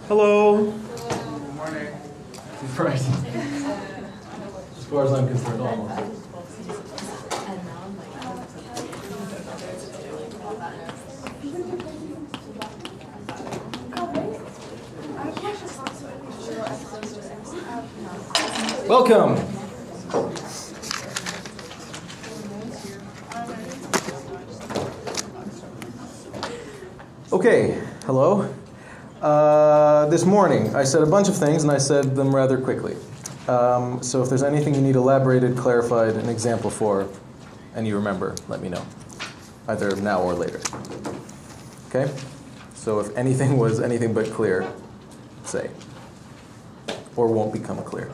Hello. Good morning. Right. As far as I'm concerned, almost. Welcome. Okay, hello. This morning I said a bunch of things and I said them rather quickly. So if there's anything you need elaborated, clarified, an example for, and you remember, let me know. Either now or later. Okay? So if anything was anything but clear, say. Or won't become clear.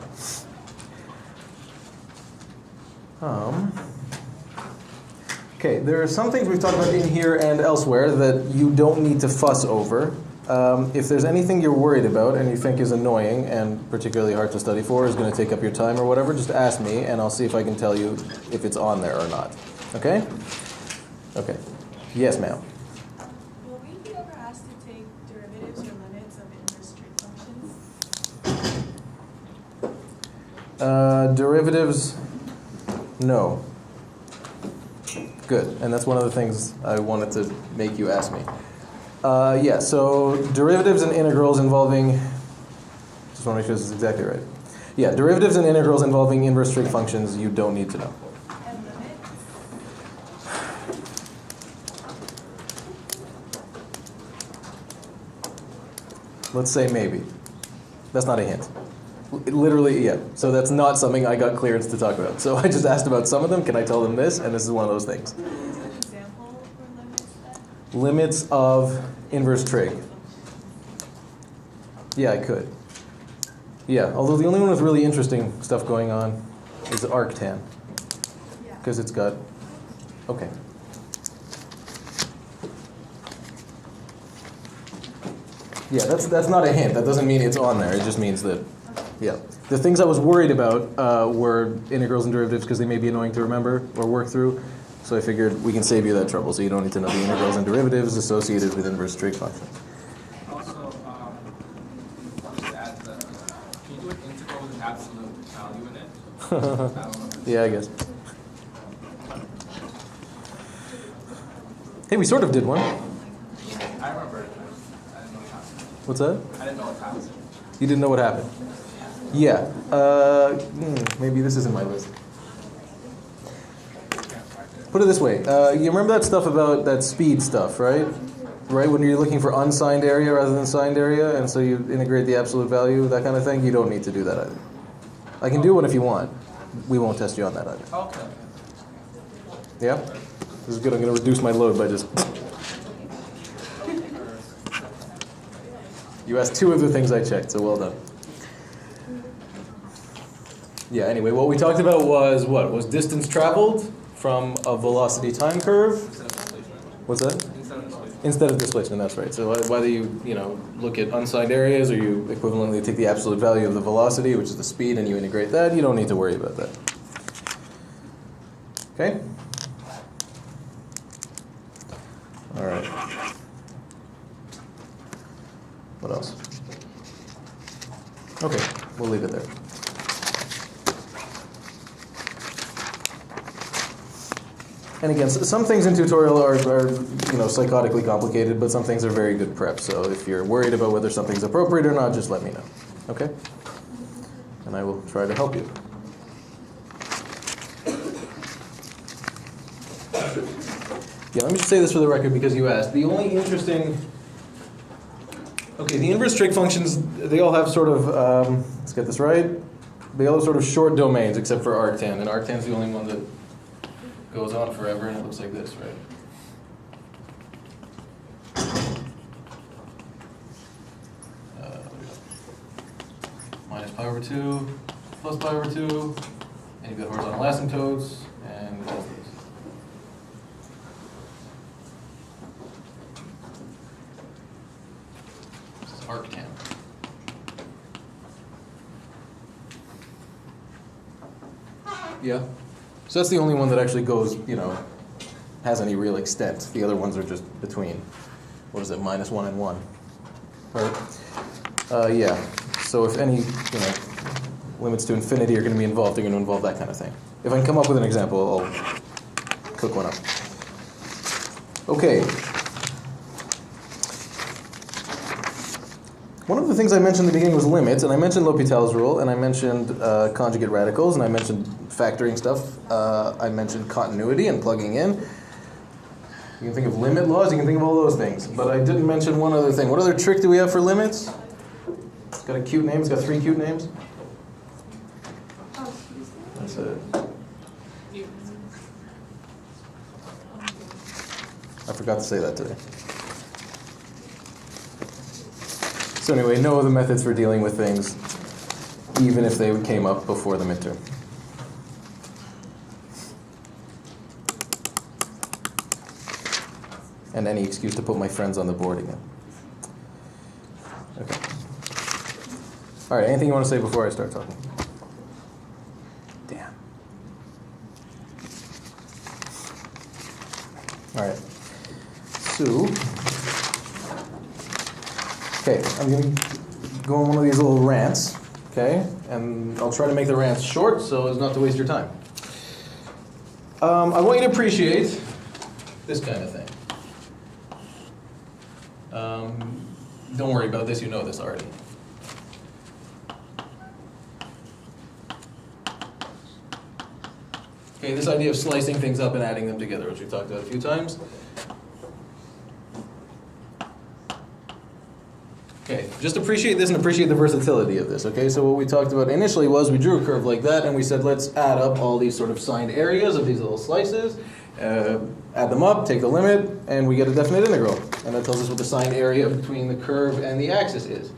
Okay, there are some things we've talked about in here and elsewhere that you don't need to fuss over. If there's anything you're worried about and you think is annoying and particularly hard to study for, is going to take up your time or whatever, just ask me and I'll see if I can tell you if it's on there or not. Okay? Okay. Yes, ma'am. Will we be ever asked to take derivatives or limits of inverse trig functions? Derivatives, no. Good, and that's one of the things I wanted to make you ask me. Yeah, so derivatives and integrals involving, just want to make sure this is exactly right. Yeah, derivatives and integrals involving inverse trig functions you don't need to know. And limits? Let's say maybe. That's not a hint. Literally, yeah. So that's not something I got clearance to talk about. So I just asked about some of them. Can I tell them this? And this is one of those things. Is an example for limits then? Limits of inverse trig. Yeah, I could. Yeah, although the only one with really interesting stuff going on is arctan. Yeah. Because it's got... Okay. Yeah, that's not a hint. That doesn't mean it's on there. It just means that... Yeah. The things I was worried about were integrals and derivatives because they may be annoying to remember or work through. So I figured we can save you that trouble so you don't need to know the integrals and derivatives associated with inverse trig functions. Also, just add the, can you do an integral with an absolute value in it? I don't know. Yeah, I guess. Hey, we sort of did one. I remember it. I didn't know what happened. What's that? I didn't know what happened. You didn't know what happened? Yeah. Maybe this isn't my list. Put it this way. You remember that stuff about that speed stuff, right? Right, when you're looking for unsigned area rather than signed area, and so you integrate the absolute value, that kind of thing, you don't need to do that either. I can do one if you want. We won't test you on that either. Okay. Yeah? This is good. I'm going to reduce my load by just... You asked two of the things I checked, so well done. Yeah, anyway, what we talked about was what? Was distance traveled from a velocity time curve? Instead of displacement. What's that? Instead of displacement. Instead of displacement, that's right. So whether you look at unsigned areas or you equivalently take the absolute value of the velocity, which is the speed, and you integrate that, you don't need to worry about that. Okay? All right. What else? Okay, we'll leave it there. And again, some things in tutorial are psychotically complicated, but some things are very good prep. So if you're worried about whether something's appropriate or not, just let me know. Okay? And I will try to help you. Yeah, let me just say this for the record because you asked. The only interesting... Okay, the inverse trig functions, they all have sort of, let's get this right, they all have sort of short domains except for arctan, and arctan's the only one that goes on forever, and it looks like this, right? Minus pi over 2, plus pi over 2, and you've got horizontal asymptotes, and it does this. This is arctan. Yeah. So that's the only one that actually goes, has any real extent. The other ones are just between, what is it, -1 and 1. Right? Yeah. So if any, limits to infinity are going to be involved, they're going to involve that kind of thing. If I can come up with an example, I'll cook one up. Okay. One of the things I mentioned in the beginning was limits, and I mentioned L'Hopital's rule, and I mentioned conjugate radicals, and I mentioned factoring stuff. I mentioned continuity and plugging in. You can think of limit laws, you can think of all those things. But I didn't mention one other thing. What other trick do we have for limits? It's got a cute name, it's got 3 cute names. That's it. I forgot to say that today. So anyway, no other methods for dealing with things, even if they came up before the midterm. And any excuse to put my friends on the board again. Okay. All right, anything you want to say before I start talking? Damn. All right. So, okay, I'm going to go on one of these little rants, okay? And I'll try to make the rants short so as not to waste your time. I want you to appreciate this kind of thing. Don't worry about this, you know this already. Okay, this idea of slicing things up and adding them together, which we've talked about a few times. Okay, just appreciate this and appreciate the versatility of this, okay? So what we talked about initially was we drew a curve like that and we said let's add up all these sort of signed areas of these little slices, add them up, take the limit, and we get a definite integral. And that tells us what the signed area between the curve and the axis is.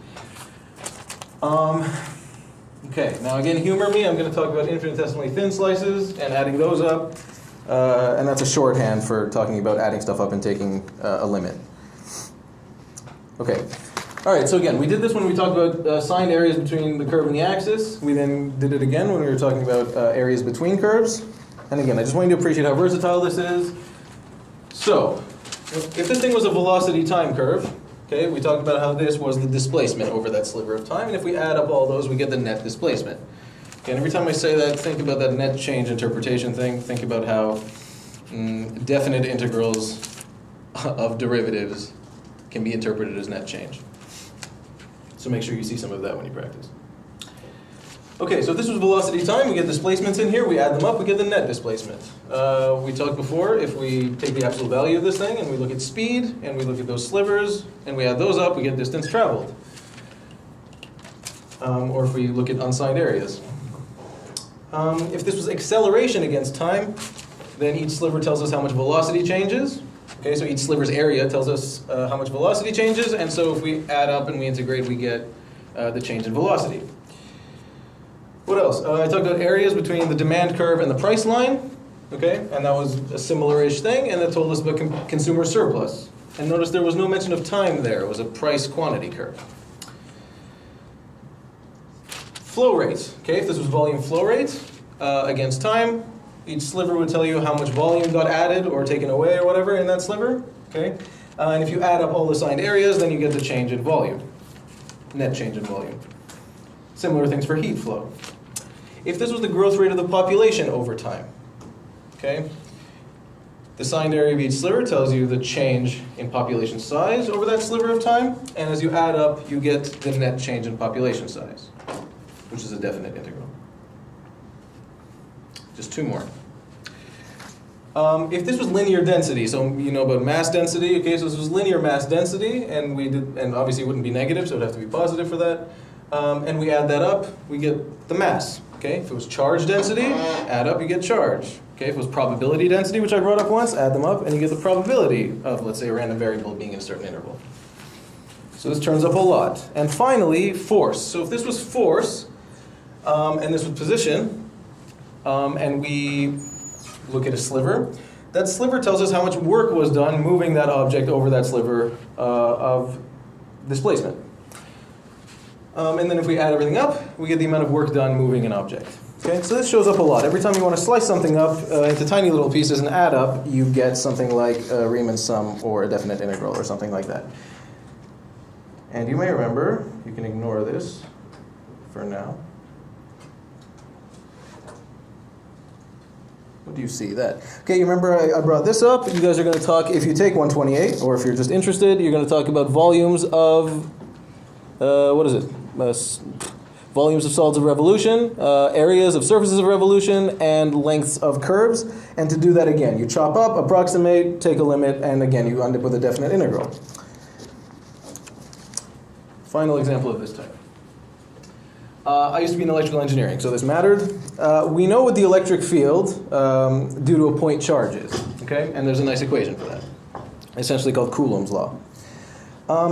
Okay, now again, humor me, I'm going to talk about infinitesimally thin slices and adding those up. And that's a shorthand for talking about adding stuff up and taking a limit. Okay. All right, so again, we did this when we talked about signed areas between the curve and the axis. We then did it again when we were talking about areas between curves. And again, I just want you to appreciate how versatile this is. So, if this thing was a velocity time curve, okay, we talked about how this was the displacement over that sliver of time, and if we add up all those, we get the net displacement. Okay, and every time I say that, think about that net change interpretation thing. Think about how definite integrals of derivatives can be interpreted as net change. So make sure you see some of that when you practice. Okay, so if this was velocity time, we get displacements in here, we add them up, we get the net displacement. We talked before, if we take the absolute value of this thing and we look at speed, and we look at those slivers, and we add those up, we get distance traveled. Or if we look at unsigned areas. If this was acceleration against time, then each sliver tells us how much velocity changes. Okay, so each sliver's area tells us how much velocity changes, and so if we add up and we integrate, we get the change in velocity. What else? I talked about areas between the demand curve and the price line, okay, and that was a similar-ish thing, and that told us about consumer surplus. And notice there was no mention of time there, it was a price-quantity curve. Flow rate, okay, if this was volume flow rate against time, each sliver would tell you how much volume got added or taken away or whatever in that sliver, okay? And if you add up all the signed areas, then you get the change in volume, net change in volume. Similar things for heat flow. If this was the growth rate of the population over time, okay? The signed area of each sliver tells you the change in population size over that sliver of time, and as you add up, you get the net change in population size, which is a definite integral. Just 2 more. If this was linear density, so you know about mass density, okay, so this was linear mass density, and obviously it wouldn't be negative, so it'd have to be positive for that. And we add that up, we get the mass. Okay, if it was charge density, add up, you get charge. Okay, if it was probability density, which I brought up once, add them up, and you get the probability of, let's say, a random variable being in a certain interval. So this turns up a lot. And finally, force. So if this was force, and this was position, and we look at a sliver, that sliver tells us how much work was done moving that object over that sliver of displacement. And then if we add everything up, we get the amount of work done moving an object. Okay, so this shows up a lot. Every time you want to slice something up into tiny little pieces and add up, you get something like a Riemann sum or a definite integral or something like that. And you may remember, you can ignore this for now. What do you see? That. Okay, you remember I brought this up. You guys are going to talk, if you take 128, or if you're just interested, you're going to talk about volumes of, what is it? Volumes of solids of revolution, areas of surfaces of revolution, and lengths of curves. And to do that again, you chop up, approximate, take a limit, and again, you end up with a definite integral. Final example of this type. I used to be in electrical engineering, so this mattered. We know what the electric field due to a point charge is, okay? And there's a nice equation for that, essentially called Coulomb's law.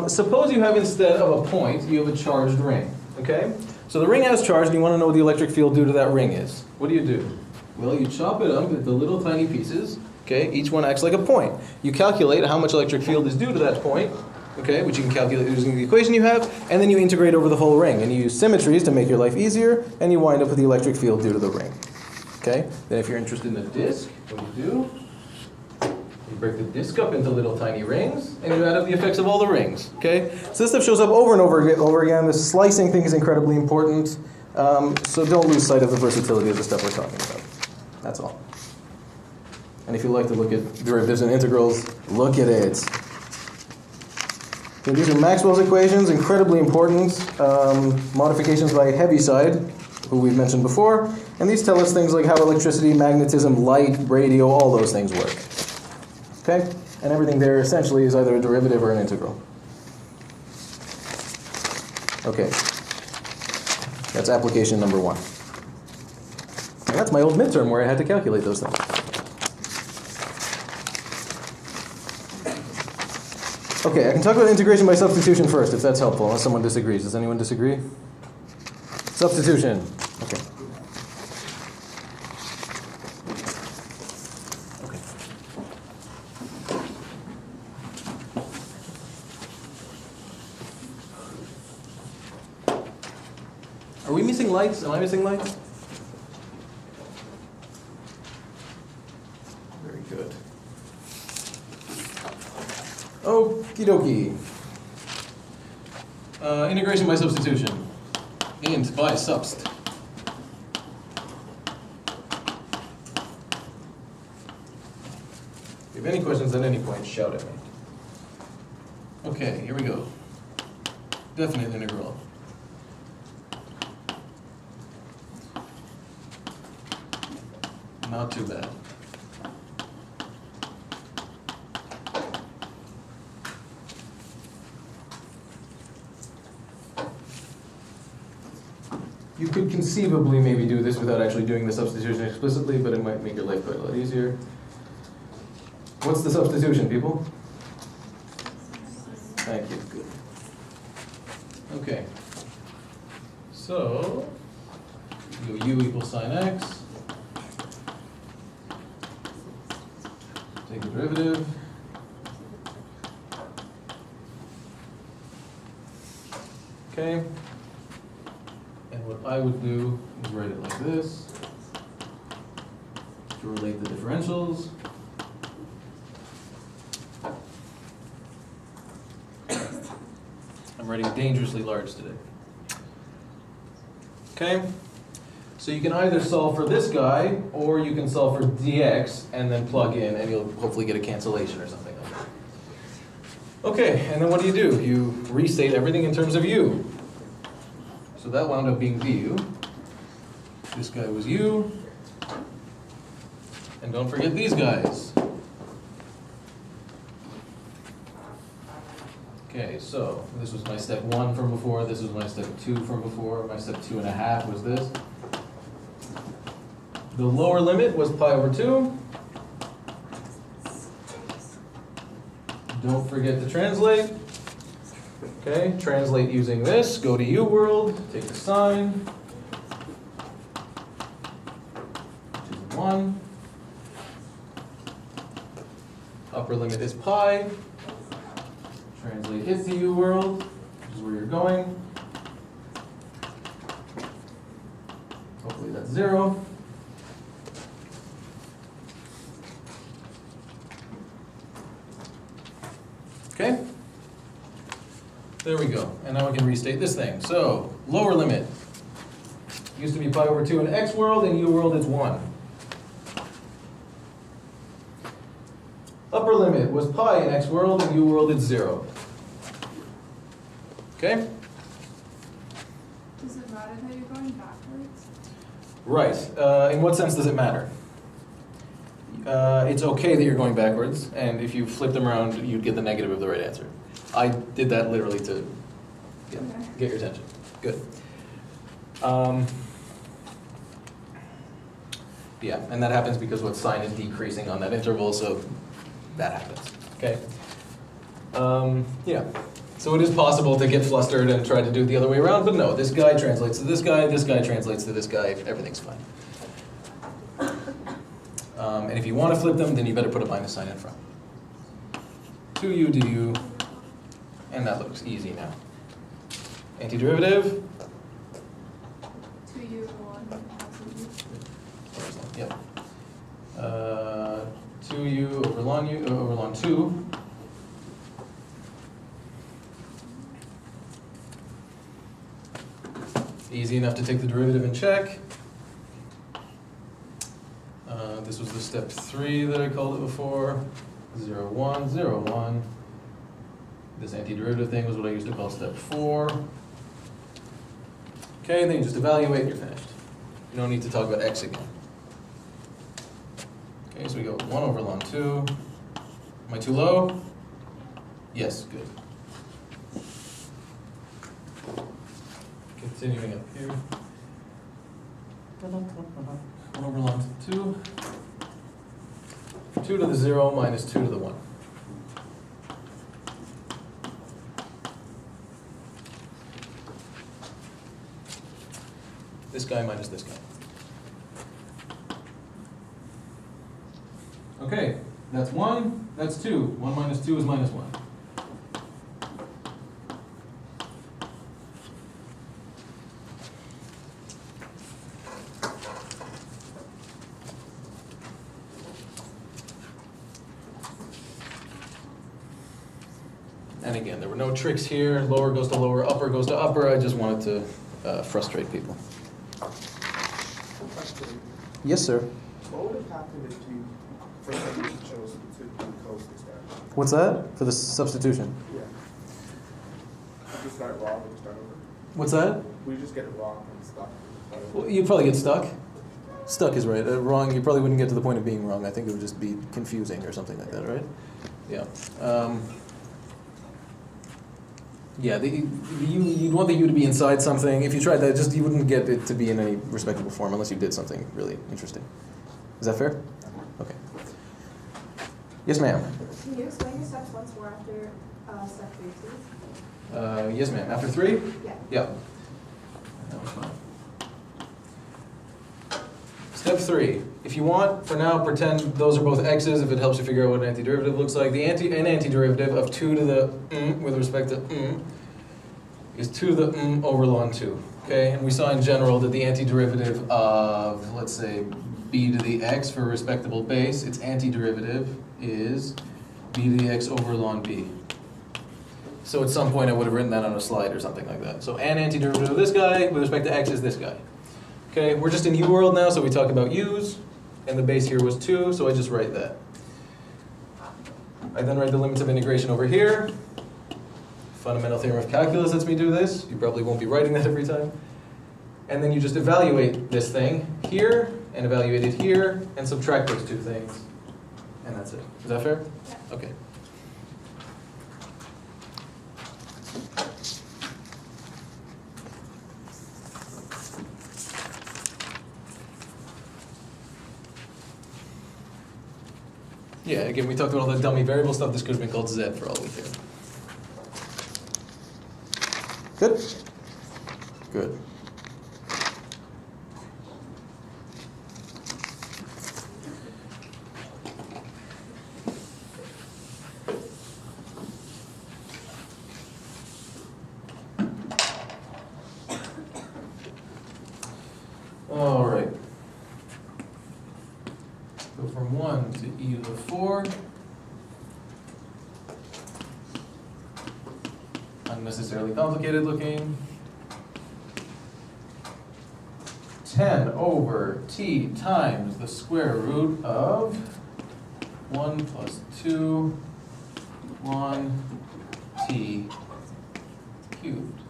Suppose you have, instead of a point, you have a charged ring, okay? So the ring has charge, and you want to know what the electric field due to that ring is. What do? Well, you chop it up into little tiny pieces, okay? Each one acts like a point. You calculate how much electric field is due to that point, okay, which you can calculate using the equation you have, and then you integrate over the whole ring. And you use symmetries to make your life easier, and you wind up with the electric field due to the ring. Okay? Then if you're interested in the disk, what do? You break the disk up into little tiny rings, and you add up the effects of all the rings. Okay? So this stuff shows up over and over again. This slicing thing is incredibly important, so don't lose sight of the versatility of the stuff we're talking about. That's all. And if you like to look at derivatives and integrals, look at it. So these are Maxwell's equations, incredibly important. Modifications by Heaviside, who we've mentioned before. And these tell us things like how electricity, magnetism, light, radio, all those things work. Okay? And everything there essentially is either a derivative or an integral. Okay. That's application number 1. And that's my old midterm where I had to calculate those things. Okay, I can talk about integration by substitution first, if that's helpful, unless someone disagrees. Does anyone disagree? Substitution. Okay. Okay. Are we missing lights? Am I missing lights? Very good. Okie dokie. Integration by substitution. Int by subst. If you have any questions at any point, shout at me. Okay, here we go. Definite integral. Not too bad. You could conceivably maybe do this without actually doing the substitution explicitly, but it might make your life quite a lot easier. What's the substitution, people? Thank you. Good. Okay. So, you go u equals sine x. Take the derivative. Okay. And what I would do is write it like this to relate the differentials. I'm writing dangerously large today. Okay? So you can either solve for this guy, or you can solve for dx and then plug in, and you'll hopefully get a cancellation or something like that. Okay, and then what do? You restate everything in terms of u. So that wound up being du. This guy was u. And don't forget these guys. Okay, so this was my step 1 from before, this was my step 2 from before, my step 2.5 was this. The lower limit was pi over 2. Don't forget to translate. Okay, translate using this, go to u world, take the sign, which is 1. Upper limit is pi. Translate it to u world, which is where you're going. Hopefully that's 0. Okay? There we go. And now we can restate this thing. So, lower limit. Used to be pi over 2 in x world, in u world it's 1. Upper limit was pi in x world, in u world it's 0. Okay? Does it matter that you're going backwards? Right. In what sense does it matter? It's okay that you're going backwards, and if you flip them around, you'd get the negative of the right answer. I did that literally to get your attention. Good. Yeah, and that happens because what sign is decreasing on that interval, so that happens. Okay. Yeah. So it is possible to get flustered and try to do it the other way around, but no, this guy translates to this guy translates to this guy, everything's fine. And if you want to flip them, then you better put a minus sign in front. 2u du, and that looks easy now. Antiderivative? 2u over 1 absolute. Yep. 2u over ln 2. Easy enough to take the derivative and check. This was the step 3 that I called it before. 0, 1, 0, 1. This antiderivative thing was what I used to call step 4. Okay, then you just evaluate and you're finished. You don't need to talk about x again. Okay, so we go 1 over ln 2. Am I too low? Yes, good. Continuing up here. 1 over ln 2. 2 to the 0 minus 2 to the 1. This guy minus this guy. Okay, that's 1, that's 2. 1 minus 2 is minus 1. And again, there were no tricks here. Lower goes to lower, upper goes to upper. I just wanted to frustrate people. Yes, sir. What would have happened if you, for example, chose to encode this guy? What's that? For the substitution? Yeah. If you start wrong, would you start over? What's that? Would you just get it wrong and stop? Well, you'd probably get stuck. Stuck is right. Wrong, you probably wouldn't get to the point of being wrong. I think it would just be confusing or something like that, right? Yeah. Yeah, you'd want the u to be inside something. If you tried that, you wouldn't get it to be in any respectable form unless you did something really interesting. Is that fair? Okay. Yes, ma'am. Can you explain your steps once more after step 3, please? Yes, ma'am. After 3? Yeah. Yeah. That was fine. Step 3. If you want, for now, pretend those are both x's if it helps you figure out what an antiderivative looks like. An antiderivative of 2 to the with respect to is 2 to the over ln 2. Okay, and we saw in general that the antiderivative of, let's say, b to the x for a respectable base, its antiderivative is b to the x over ln b. So at some point I would have written that on a slide or something like that. So an antiderivative of this guy with respect to x is this guy. Okay, we're just in u world now, so we talk about u's, and the base here was 2, so I just write that. I then write the limits of integration over here. Fundamental theorem of calculus lets me do this. You probably won't be writing that every time. And then you just evaluate this thing here, and evaluate it here, and subtract those two things. And that's it. Is that fair? Yeah. Okay. Yeah, again, we talked about all the dummy variable stuff. This could have been called z for all we care. Good? Good. All right. Go from 1 to e to the 4. unnecessarily complicated looking. 10 over t times the square root of 1 plus 2 ln t cubed.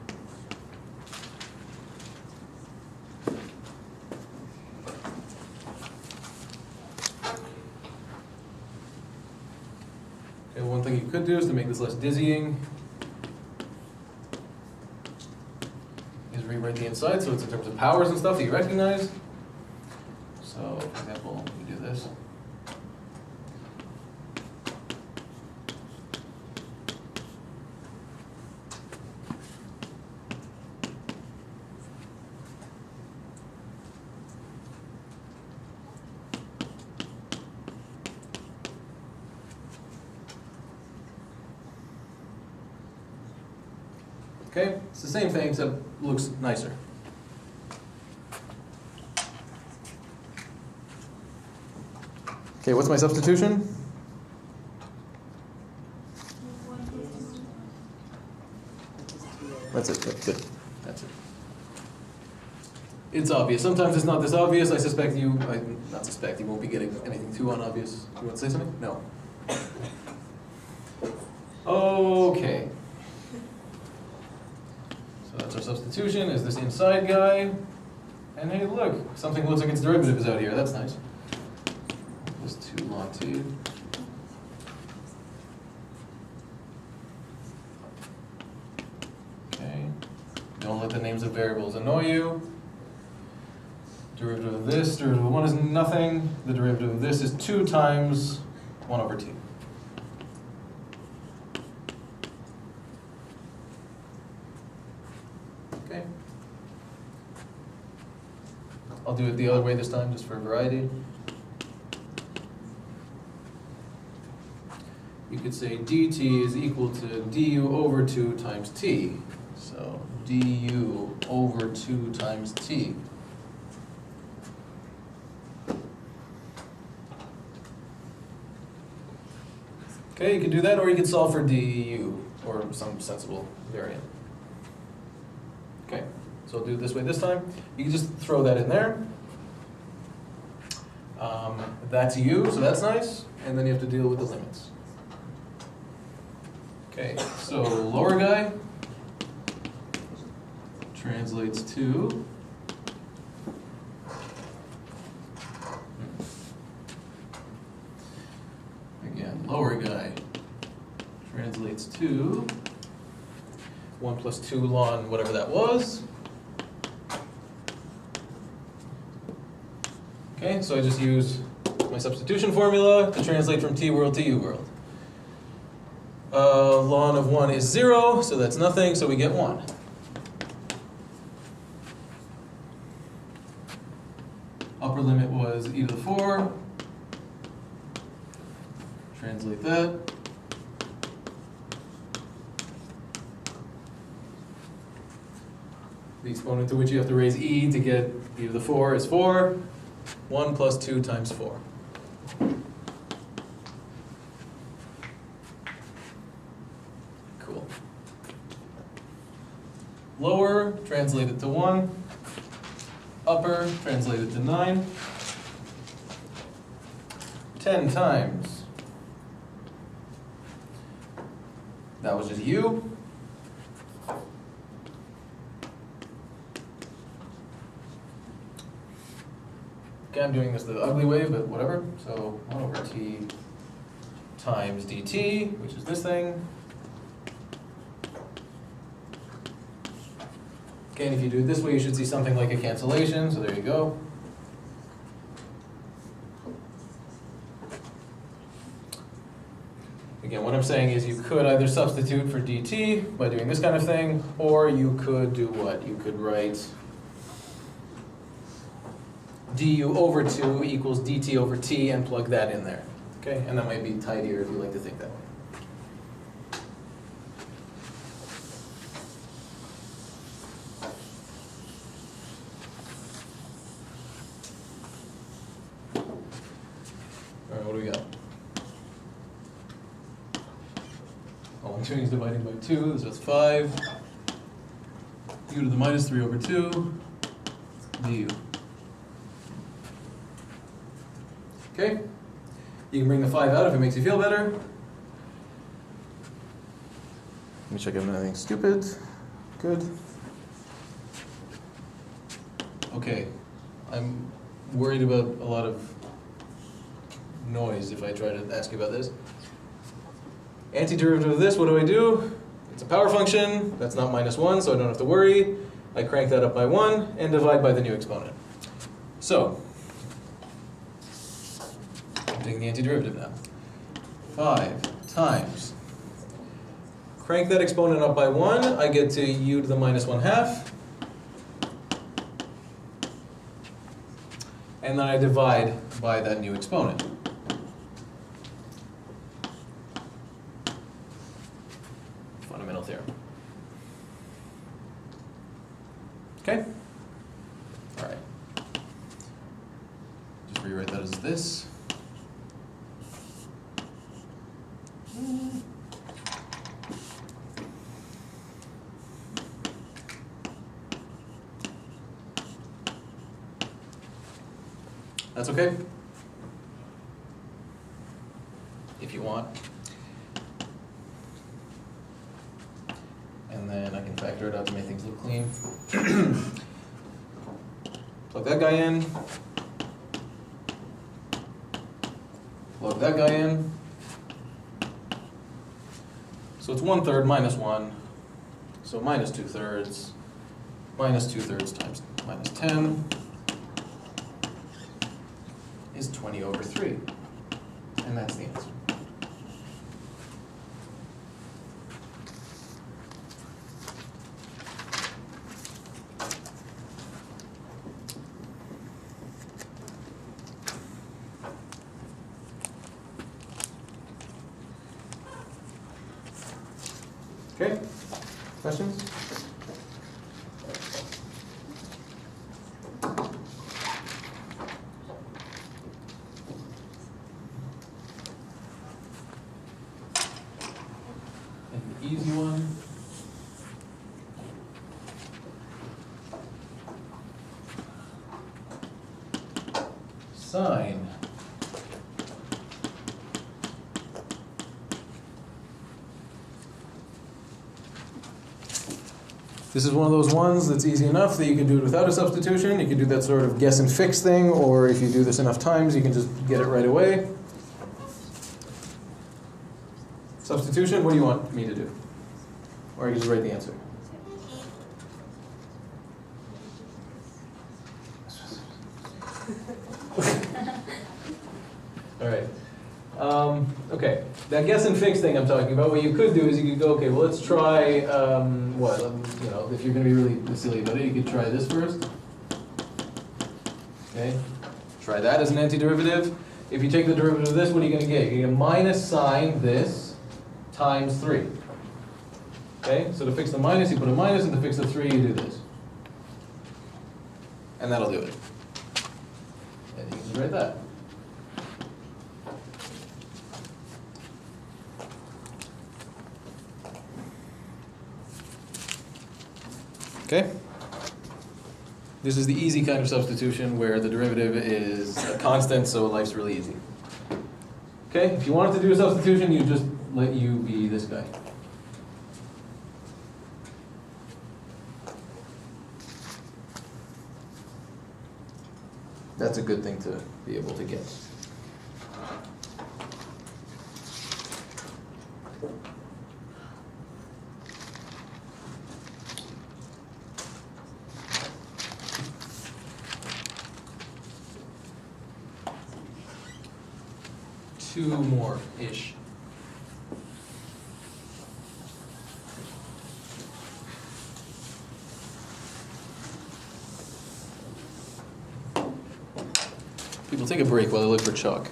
Okay, one thing you could do is to make this less dizzying is rewrite the inside so it's in terms of powers and stuff that you recognize. So, for example, we do this. Okay, it's the same thing except looks nicer. Okay, what's my substitution? That's it, good. That's it. It's obvious. Sometimes it's not this obvious. I suspect you, not suspect, you won't be getting anything too unobvious. You want to say something? No. Okay. So that's our substitution, is this inside guy. And hey, look, something looks like its derivative is out here. That's nice. Plus 2 ln t. Okay. Don't let the names of variables annoy you. Derivative of this, derivative of 1 is nothing. The derivative of this is 2 times 1 over t. Okay. I'll do it the other way this time, just for variety. You could say dt is equal to du over 2 times t. So du over 2 times t. Okay, you can do that, or you can solve for du, or some sensible variant. Okay, so I'll do it this way this time. You can just throw that in there. That's u, so that's nice. And then you have to deal with the limits. Okay, so lower guy translates to lower guy translates to 1 plus 2 ln whatever that was. Okay, so I just use my substitution formula to translate from t world to u world. Ln of 1 is 0, so that's nothing, so we get 1. Upper limit was e to the 4. Translate that. The exponent to which you have to raise e to get e to the 4 is 4. 1 plus 2 times 4. Cool. Lower, translated to 1. Upper, translated to 9. 10 times. That was just u. Okay, I'm doing this the ugly way, but whatever. So 1 over t times dt, which is this thing. Okay, and if you do it this way, you should see something like a cancellation, so there you go. Again, what I'm saying is you could either substitute for dt by doing this kind of thing, or you could do what? You could write du over 2 equals dt over t and plug that in there. Okay, and that might be tidier if you like to think that way. All right, what do we got? Oh, doing is dividing by 2, so it's 5. U to the minus 3 over 2 du. Okay? You can bring the 5 out if it makes you feel better. Let me check if I have anything stupid. Good. Okay, I'm worried about a lot of noise if I try to ask you about this. Antiderivative of this, what do? It's a power function, that's not minus 1, so I don't have to worry. I crank that up by 1 and divide by the new exponent. So, I'm taking the antiderivative now. 5 times. Crank that exponent up by 1, I get to u to the minus 1/2. And then I divide by that new exponent. Fundamental theorem. Okay? All right. Just rewrite that as this. That's okay? If you want. And then I can factor it out to make things look clean. Plug that guy in. Plug that guy in. So it's 1/3 minus 1. So minus 2/3. Minus 2/3 times minus 10 is 20 over 3. And that's the answer. Okay, questions? An easy one. Sine. This is one of those ones that's easy enough that you can do it without a substitution. You can do that sort of guess and fix thing, or if you do this enough times, you can just get it right away. Substitution, what do you want me to do? Or I can just write the answer. All right. Okay, that guess and fix thing I'm talking about, what you could do is you could go, okay, well, let's try, you know, if you're going to be really silly about it, you could try this first. Okay, try that as an antiderivative. If you take the derivative of this, what are you going to get? You're going to get minus sine this times 3. Okay, so to fix the minus, you put a minus, and to fix the 3, you do this. And that'll do it. And you can just write that. Okay? This is the easy kind of substitution where the derivative is a constant, so life's really easy. Okay, if you wanted to do a substitution, you just let u be this guy. That's a good thing to be able to get. Two more-ish. People take a break while they look for chalk.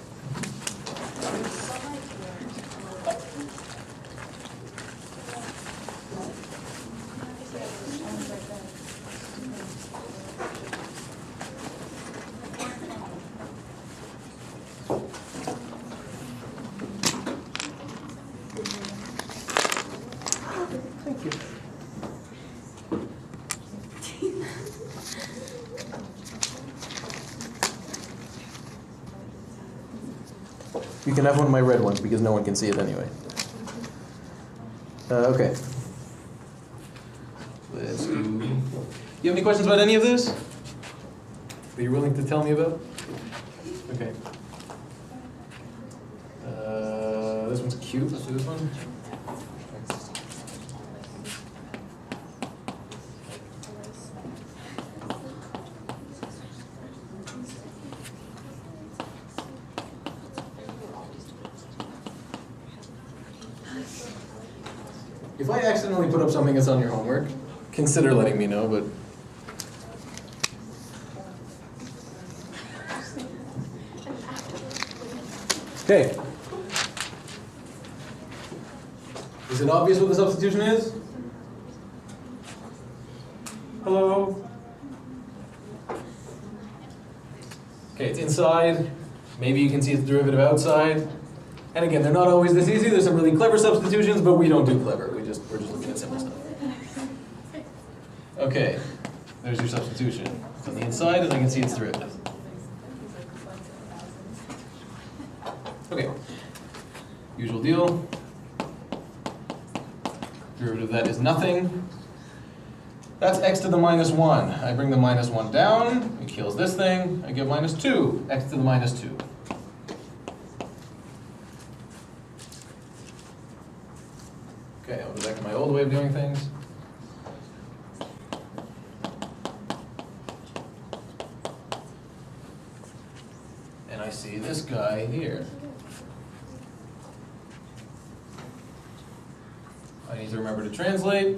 You can have one of my red ones because no one can see it anyway. Okay. Let's do. You have any questions about any of this? Are you willing to tell me about? Okay. This one's cute. Let's do this one. If I accidentally put up something that's on your homework, consider letting me know, but. Okay. Is it obvious what the substitution is? Hello? Okay, it's inside. Maybe you can see its derivative outside. And again, they're not always this easy. There's some really clever substitutions, but we don't do clever. We're just looking at simple stuff. Okay, there's your substitution. It's on the inside, and I can see its derivative. Okay, usual deal. Derivative of that is nothing. That's x to the minus 1. I bring the minus 1 down, it kills this thing, I get minus 2, x to the minus 2. Okay, I'll go back to my old way of doing things. And I see this guy here. I need to remember to translate.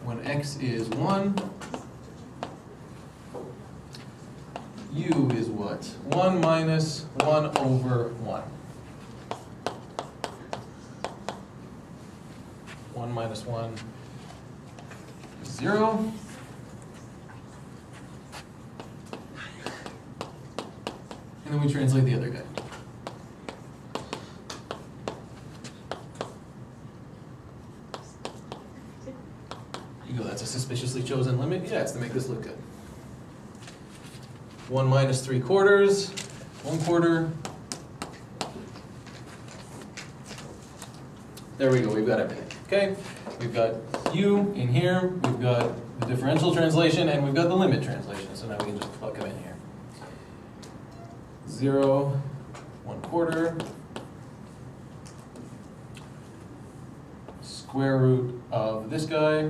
When x is 1, u is what? 1 minus 1 over 1. 1 minus 1 is 0. And then we translate the other guy. You go, that's a suspiciously chosen limit? Yeah, it's to make this look good. 1 minus 3/4, 1/4. There we go, we've got everything. Okay, we've got u in here, we've got the differential translation, and we've got the limit translation. So now we can just plug them in here. 0, 1/4, square root of this guy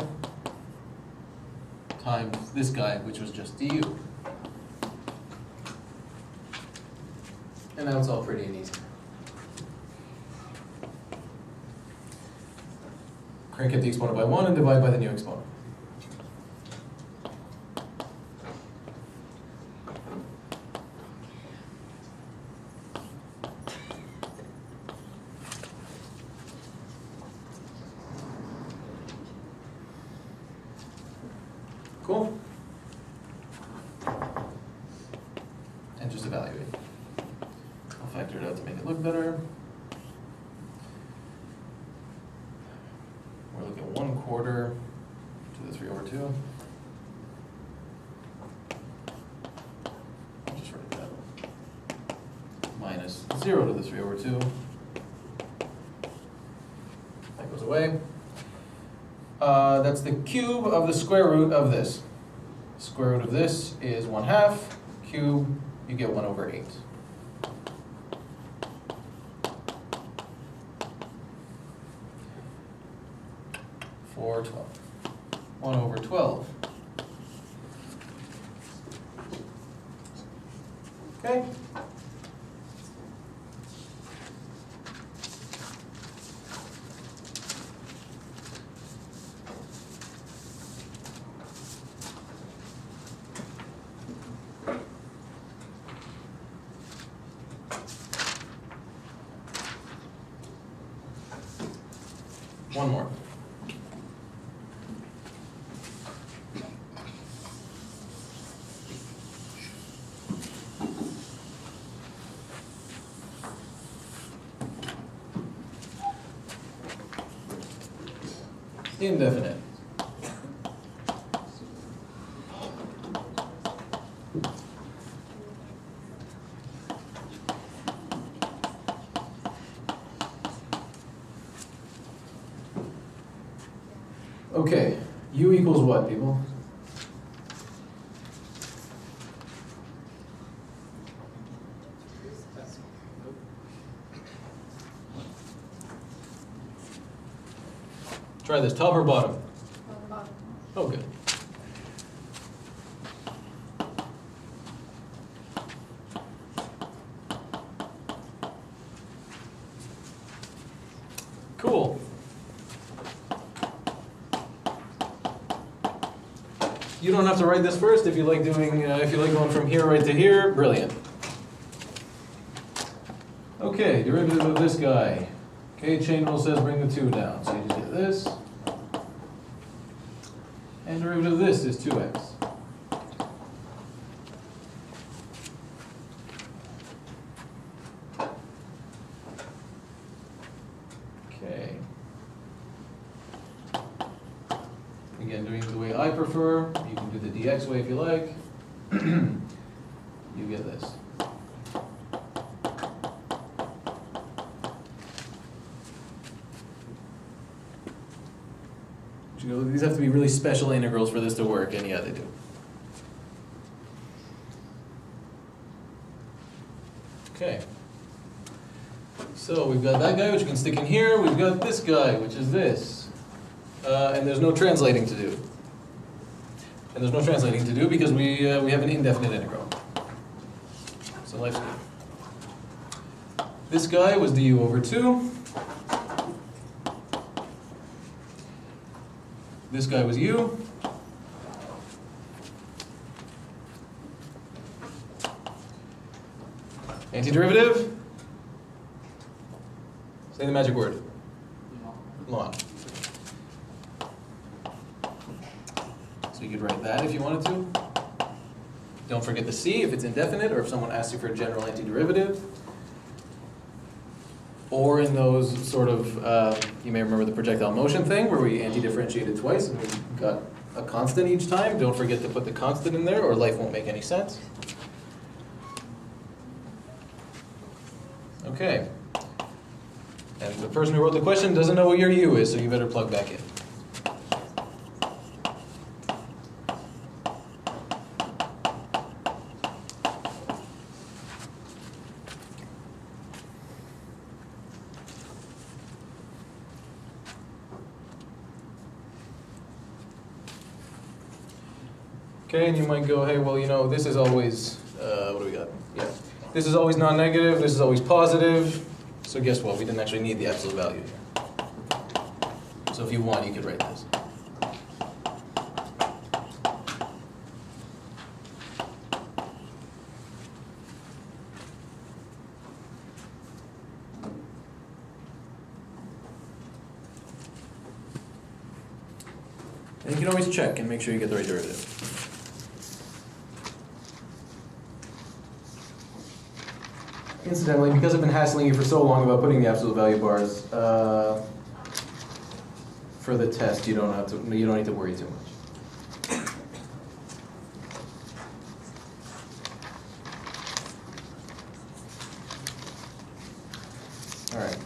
times this guy, which was just du. And now it's all pretty and easy. Crank up the exponent by 1 and divide by the new exponent. Cool? And just evaluate. I'll factor it out to make it look better. We're looking at 1/4 to the 3/2. I'll just write that. Minus 0 to the 3/2. That goes away. That's the cube of the square root of this. Square root of this is 1/2. Cube, you get 1/8. For 12. 1/12. Okay. One more. Indefinite. Okay, u equals what, people? Try this, top or bottom? Bottom. Oh, good. Cool. You don't have to write this first if you like doing, if you like going from here right to here, brilliant. Okay, derivative of this guy. Okay, chain rule says bring the 2 down, so you just get this. And derivative of this is 2x. Okay. Again, doing it the way I prefer. You can do the dx way if you like. You get this. You know, these have to be really special integrals for this to work, and yeah, they do. Okay. So we've got that guy, which you can stick in here. We've got this guy, which is this. And there's no translating to do. And there's no translating to do because we have an indefinite integral. So life's good. This guy was du over 2. This guy was u. Antiderivative? Say the magic word. Log. So you could write that if you wanted to. Don't forget the c if it's indefinite or if someone asks you for a general antiderivative. Or in those sort of, you may remember the projectile motion thing where we anti-differentiated twice and we got a constant each time. Don't forget to put the constant in there or life won't make any sense. Okay. And the person who wrote the question doesn't know what your u is, so you better plug back in. Okay, and you might go, hey, well, you know, this is always, what do we got? Yeah, this is always non-negative, this is always positive. So guess what? We didn't actually need the absolute value here. So if you want, you could write this. And you can always check and make sure you get the right derivative. Incidentally, because I've been hassling you for so long about putting the absolute value bars, for the test, you don't need to worry too much. All right.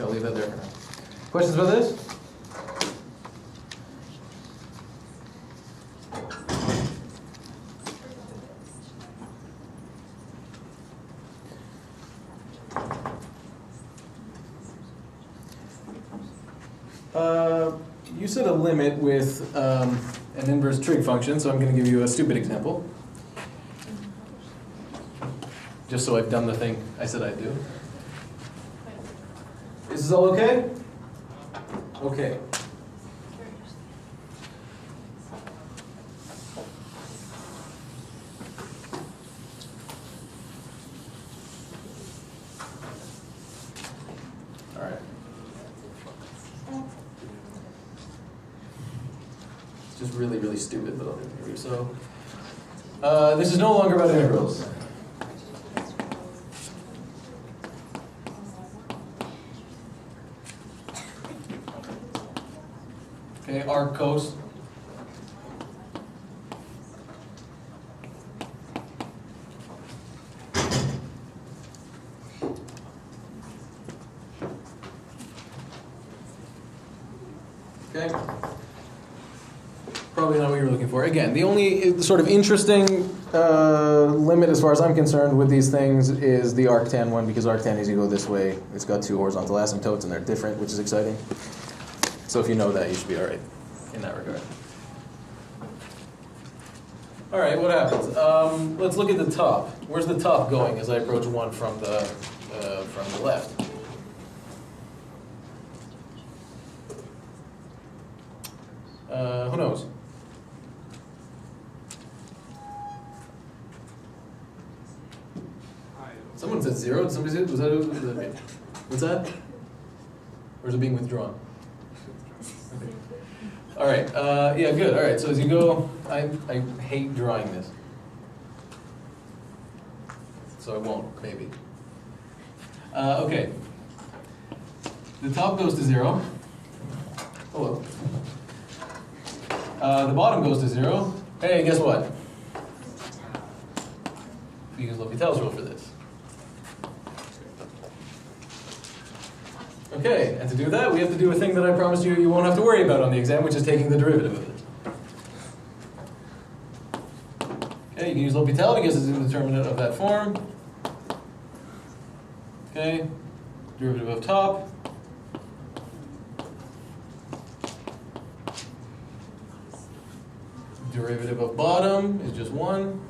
I'll leave that there for now. Questions about this? You said a limit with an inverse trig function, so I'm going to give you a stupid example. Just so I've done the thing I said I'd do. Is this all okay? Okay. All right. It's just really, really stupid, but I'll do it here. So, this is no longer about integrals. Okay, arc cos. Okay? Probably not what you were looking for. Again, the only sort of interesting limit as far as I'm concerned with these things is the arctan one, because arctan is you go this way. It's got two horizontal asymptotes and they're different, which is exciting. So if you know that, you should be all right in that regard. All right, what happens? Let's look at the top. Where's the top going as I approach 1 from the left? Who knows? Someone said 0. Did somebody say it? Was that me? What's that? Or is it being withdrawn? Okay. All right. Yeah, good. All right. So as you go, I hate drawing this, so I won't. Maybe. Okay. The top goes to 0. Hello. The bottom goes to 0. Hey, guess what? We use L'Hopital's rule for this. Okay, and to do that, we have to do a thing that I promised you won't have to worry about on the exam, which is taking the derivative of it. Okay, you can use L'Hopital because it's indeterminate of that form. Okay, derivative of top. Derivative of bottom is just 1.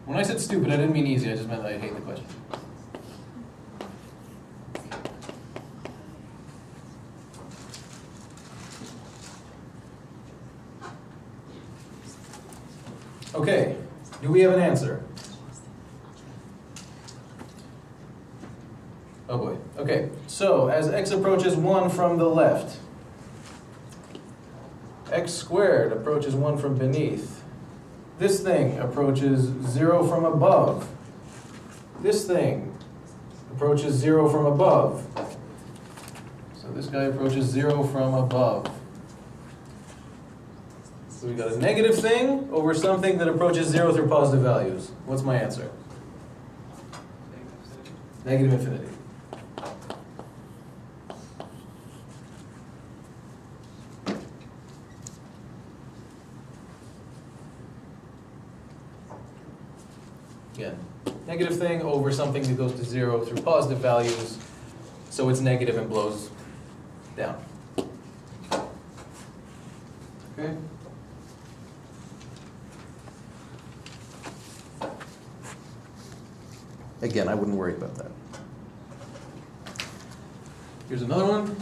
When I said stupid, I didn't mean easy, I just meant I hate the question. Okay, do we have an answer? Oh boy. Okay, so as x approaches 1 from the left, x squared approaches 1 from beneath. This thing approaches 0 from above. This thing approaches 0 from above. So this guy approaches 0 from above. So we got a negative thing over something that approaches 0 through positive values. What's my answer? Negative infinity. Again, negative thing over something that goes to 0 through positive values, so it's negative and blows down. Okay? Again, I wouldn't worry about that. Here's another one.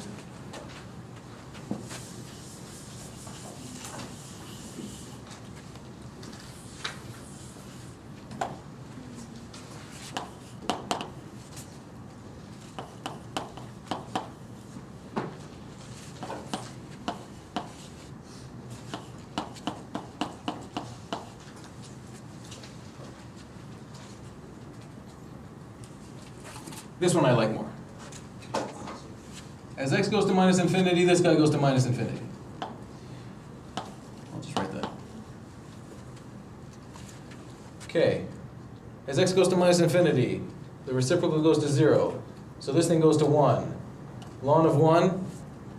This one I like more. As x goes to minus infinity, this guy goes to minus infinity. I'll just write that. Okay. As x goes to minus infinity, the reciprocal goes to 0. So this thing goes to 1. Ln of 1,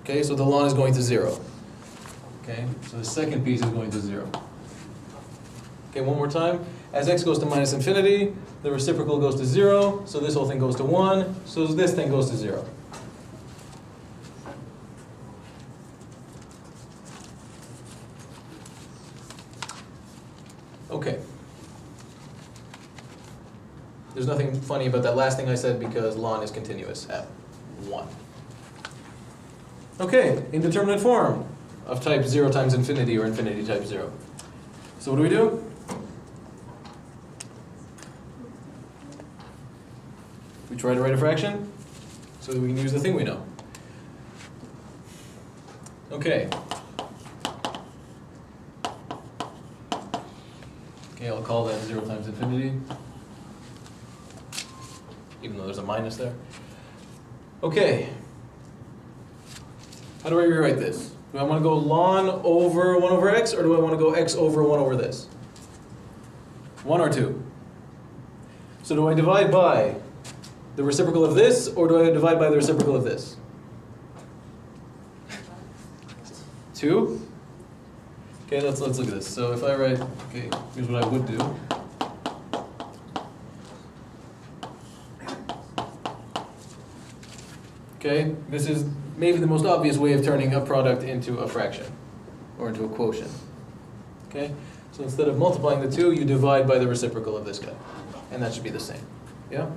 okay, so the ln is going to 0. Okay, so the second piece is going to 0. Okay, one more time. As x goes to minus infinity, the reciprocal goes to 0, so this whole thing goes to 1, so this thing goes to 0. Okay. There's nothing funny about that last thing I said because ln is continuous at 1. Okay, indeterminate form of type 0 times infinity or infinity type 0. So what do? We try to write a fraction so that we can use the thing we know. Okay. Okay, I'll call that 0 times infinity, even though there's a minus there. Okay. How do I rewrite this? Do I want to go ln over 1 over x, or do I want to go x over 1 over this? 1 or 2? So do I divide by the reciprocal of this, or do I divide by the reciprocal of this? 2? Okay, let's look at this. So if I write, okay, here's what I would do. Okay, this is maybe the most obvious way of turning a product into a fraction, or into a quotient. Okay, so instead of multiplying the 2, you divide by the reciprocal of this guy, and that should be the same. Yeah?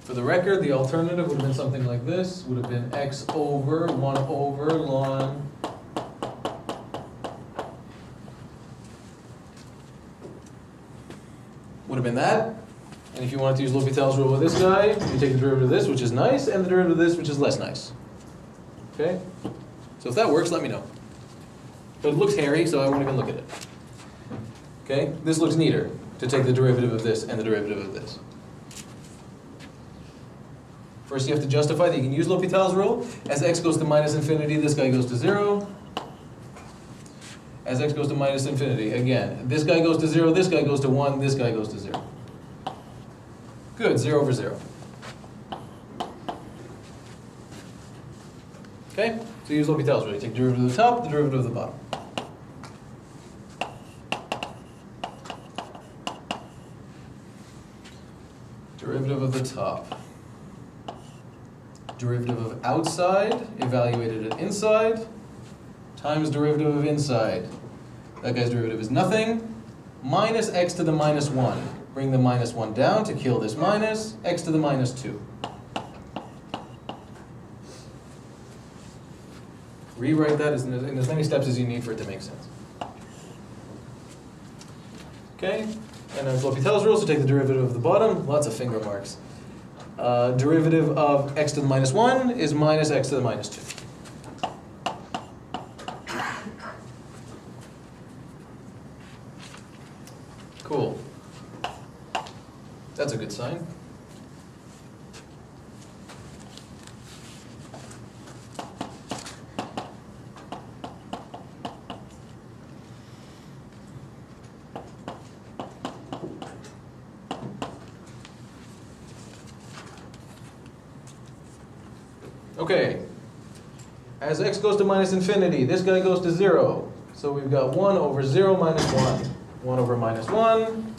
For the record, the alternative would have been something like this. Would have been x over 1 over ln would have been that. And if you wanted to use L'Hopital's rule with this guy, you take the derivative of this, which is nice, and the derivative of this, which is less nice. Okay? So if that works, let me know. But it looks hairy, so I won't even look at it. Okay? This looks neater, to take the derivative of this and the derivative of this. First you have to justify that you can use L'Hopital's rule. As x goes to minus infinity, this guy goes to 0. As x goes to minus infinity, again, this guy goes to 0, this guy goes to 1, this guy goes to 0. Good, 0 over 0. Okay, so use L'Hopital's rule. You take the derivative of the top, the derivative of the bottom. Derivative of the top. Derivative of outside, evaluated at inside, times derivative of inside. That guy's derivative is nothing. Minus x to the minus 1. Bring the minus 1 down to kill this minus. X to the minus 2. Rewrite that in as many steps as you need for it to make sense. Okay? And as L'Hopital's rule, so take the derivative of the bottom. Lots of finger marks. Derivative of x to the minus 1 is minus x to the minus 2. Cool. That's a good sign. Okay, as x goes to minus infinity, this guy goes to 0. So we've got 1 over 0 minus 1. 1 over minus 1,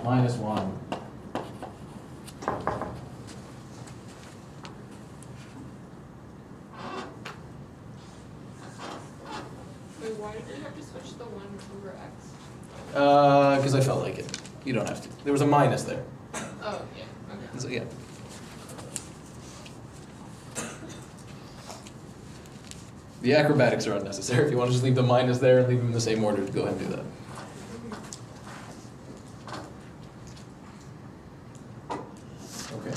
minus 1. Wait, why did we have to switch the 1 over x? Because I felt like it. You don't have to. There was a minus there. Oh, yeah, okay. So, yeah. The acrobatics are unnecessary. If you want to just leave the minus there and leave them in the same order, go ahead and do that. Okay.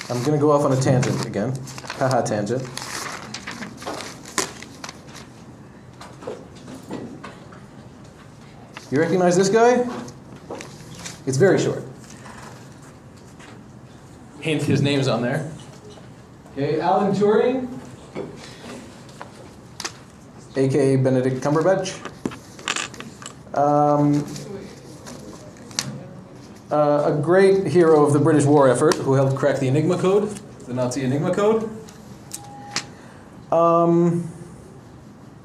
I'm going to go off on a tangent again. Haha, tangent. You recognize this guy? It's very short. Hint, his name's on there. Okay, Alan Turing, A.K.A. Benedict Cumberbatch. A great hero of the British war effort who helped crack the Enigma code, the Nazi Enigma code.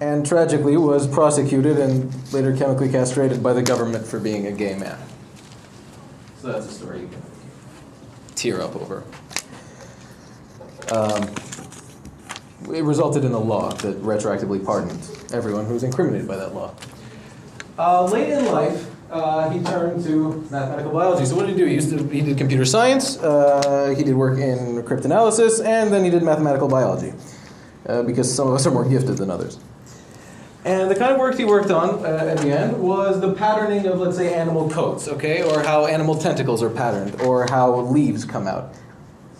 And tragically was prosecuted and later chemically castrated by the government for being a gay man. So that's a story you can tear up over. It resulted in a law that retroactively pardoned everyone who was incriminated by that law. Late in life, he turned to mathematical biology. So what did he do? He did computer science, he did work in cryptanalysis, and then he did mathematical biology, because some of us are more gifted than others. And the kind of work he worked on at the end was the patterning of, let's say, animal coats, okay? Or how animal tentacles are patterned, or how leaves come out.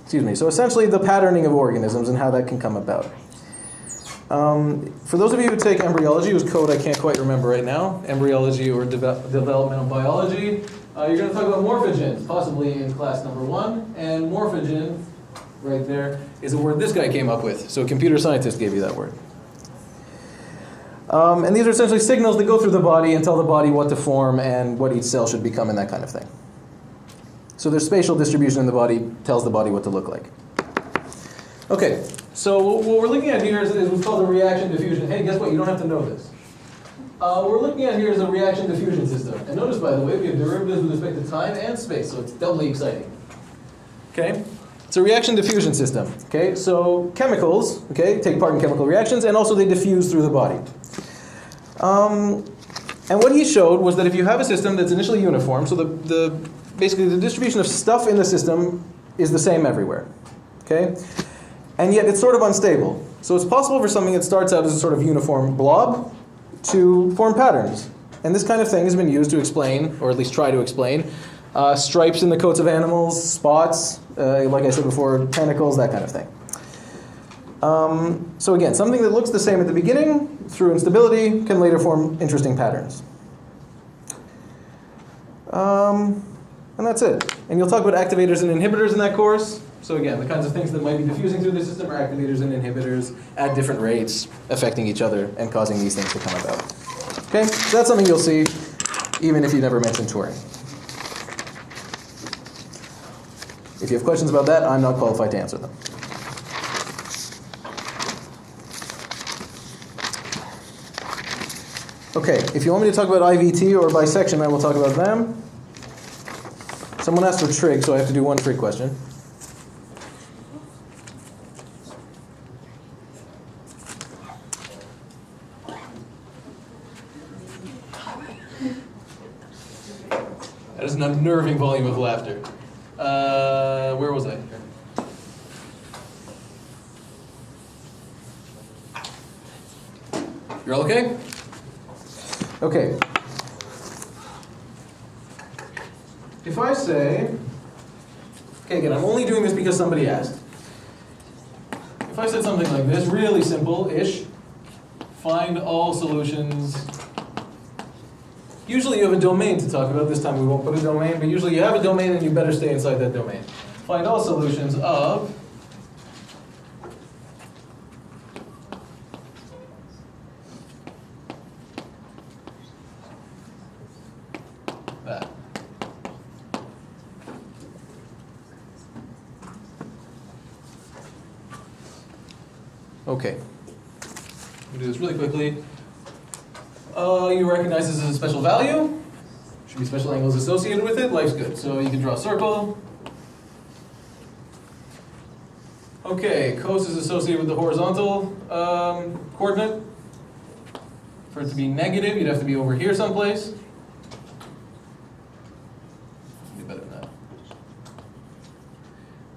Excuse me. So essentially the patterning of organisms and how that can come about. For those of you who take embryology, whose code I can't quite remember right now, embryology or developmental biology, you're going to talk about morphogens, possibly in class number 1. And morphogen, right there, is a word this guy came up with. So a computer scientist gave you that word. And these are essentially signals that go through the body and tell the body what to form and what each cell should become and that kind of thing. So their spatial distribution in the body tells the body what to look like. Okay, so what we're looking at here is what's called a reaction diffusion. Hey, guess what? You don't have to know this. What we're looking at here is a reaction diffusion system. And notice, by the way, we have derivatives with respect to time and space, so it's doubly exciting. Okay? It's a reaction diffusion system. Okay? So chemicals, okay, take part in chemical reactions, and also they diffuse through the body. And what he showed was that if you have a system that's initially uniform, so basically the distribution of stuff in the system is the same everywhere. Okay? And yet it's sort of unstable. So it's possible for something that starts out as a sort of uniform blob to form patterns. And this kind of thing has been used to explain, or at least try to explain, stripes in the coats of animals, spots, like I said before, tentacles, that kind of thing. So again, something that looks the same at the beginning, through instability, can later form interesting patterns. And that's it. And you'll talk about activators and inhibitors in that course. So again, the kinds of things that might be diffusing through the system are activators and inhibitors at different rates, affecting each other and causing these things to come about. Okay, so that's something you'll see, even if you never mention Turing. If you have questions about that, I'm not qualified to answer them. Okay, if you want me to talk about IVT or bisection, I will talk about them. Someone asked for trig, so I have to do one trig question. That is an unnerving volume of laughter. Where was I? You're all okay? Okay. If I say, okay, again, I'm only doing this because somebody asked. If I said something like this, really simple-ish, find all solutions. Usually you have a domain to talk about. This time we won't put a domain, but usually you have a domain and you better stay inside that domain. Find all solutions of that. Okay. We'll do this really quickly. You recognize this as a special value. Should be special angles associated with it. Life's good. So you can draw a circle. Okay, cos is associated with the horizontal coordinate. For it to be negative, you'd have to be over here someplace. Do better than that.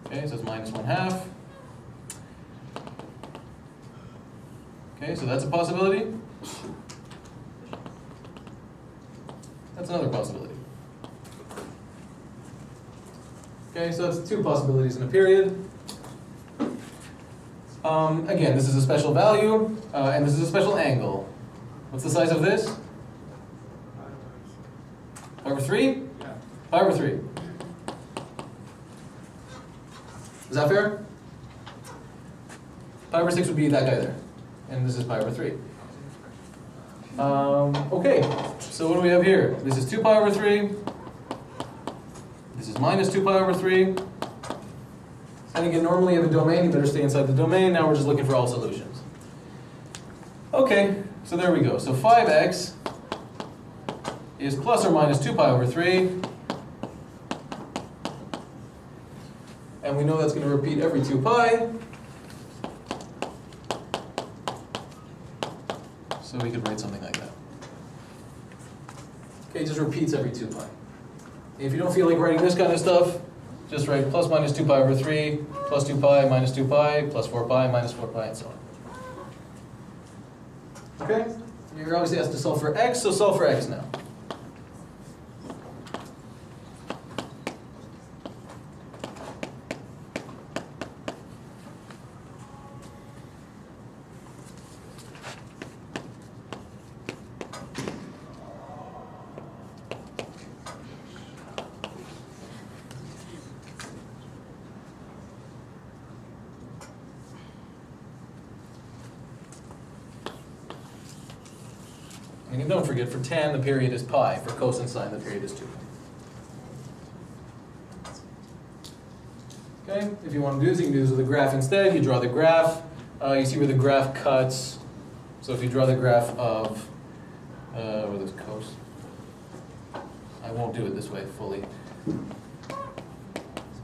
Okay, so it's minus 1/2. Okay, so that's a possibility. That's another possibility. Okay, so that's two possibilities in a period. Again, this is a special value, and this is a special angle. What's the size of this? Pi over 3? Yeah. Pi over 3. Is that fair? Pi over 6 would be that guy there. And this is pi over 3. Okay, so what do we have here? This is 2 pi over 3. This is minus 2 pi over 3. And again, normally you have a domain, you better stay inside the domain. Now we're just looking for all solutions. Okay, so there we go. So 5x is plus or minus 2 pi over 3. And we know that's going to repeat every 2 pi. So we could write something like that. Okay, it just repeats every 2 pi. If you don't feel like writing this kind of stuff, just write plus minus 2 pi over 3, plus 2 pi, minus 2 pi, plus 4 pi, minus 4 pi, and so on. Okay? You're obviously asked to solve for x, so solve for x now. And don't forget, for tan, the period is pi. For cosine sine, the period is 2. Okay, if you want to do this, you can do this with a graph instead. You draw the graph. You see where the graph cuts. So if you draw the graph of, where there's cos. I won't do it this way fully.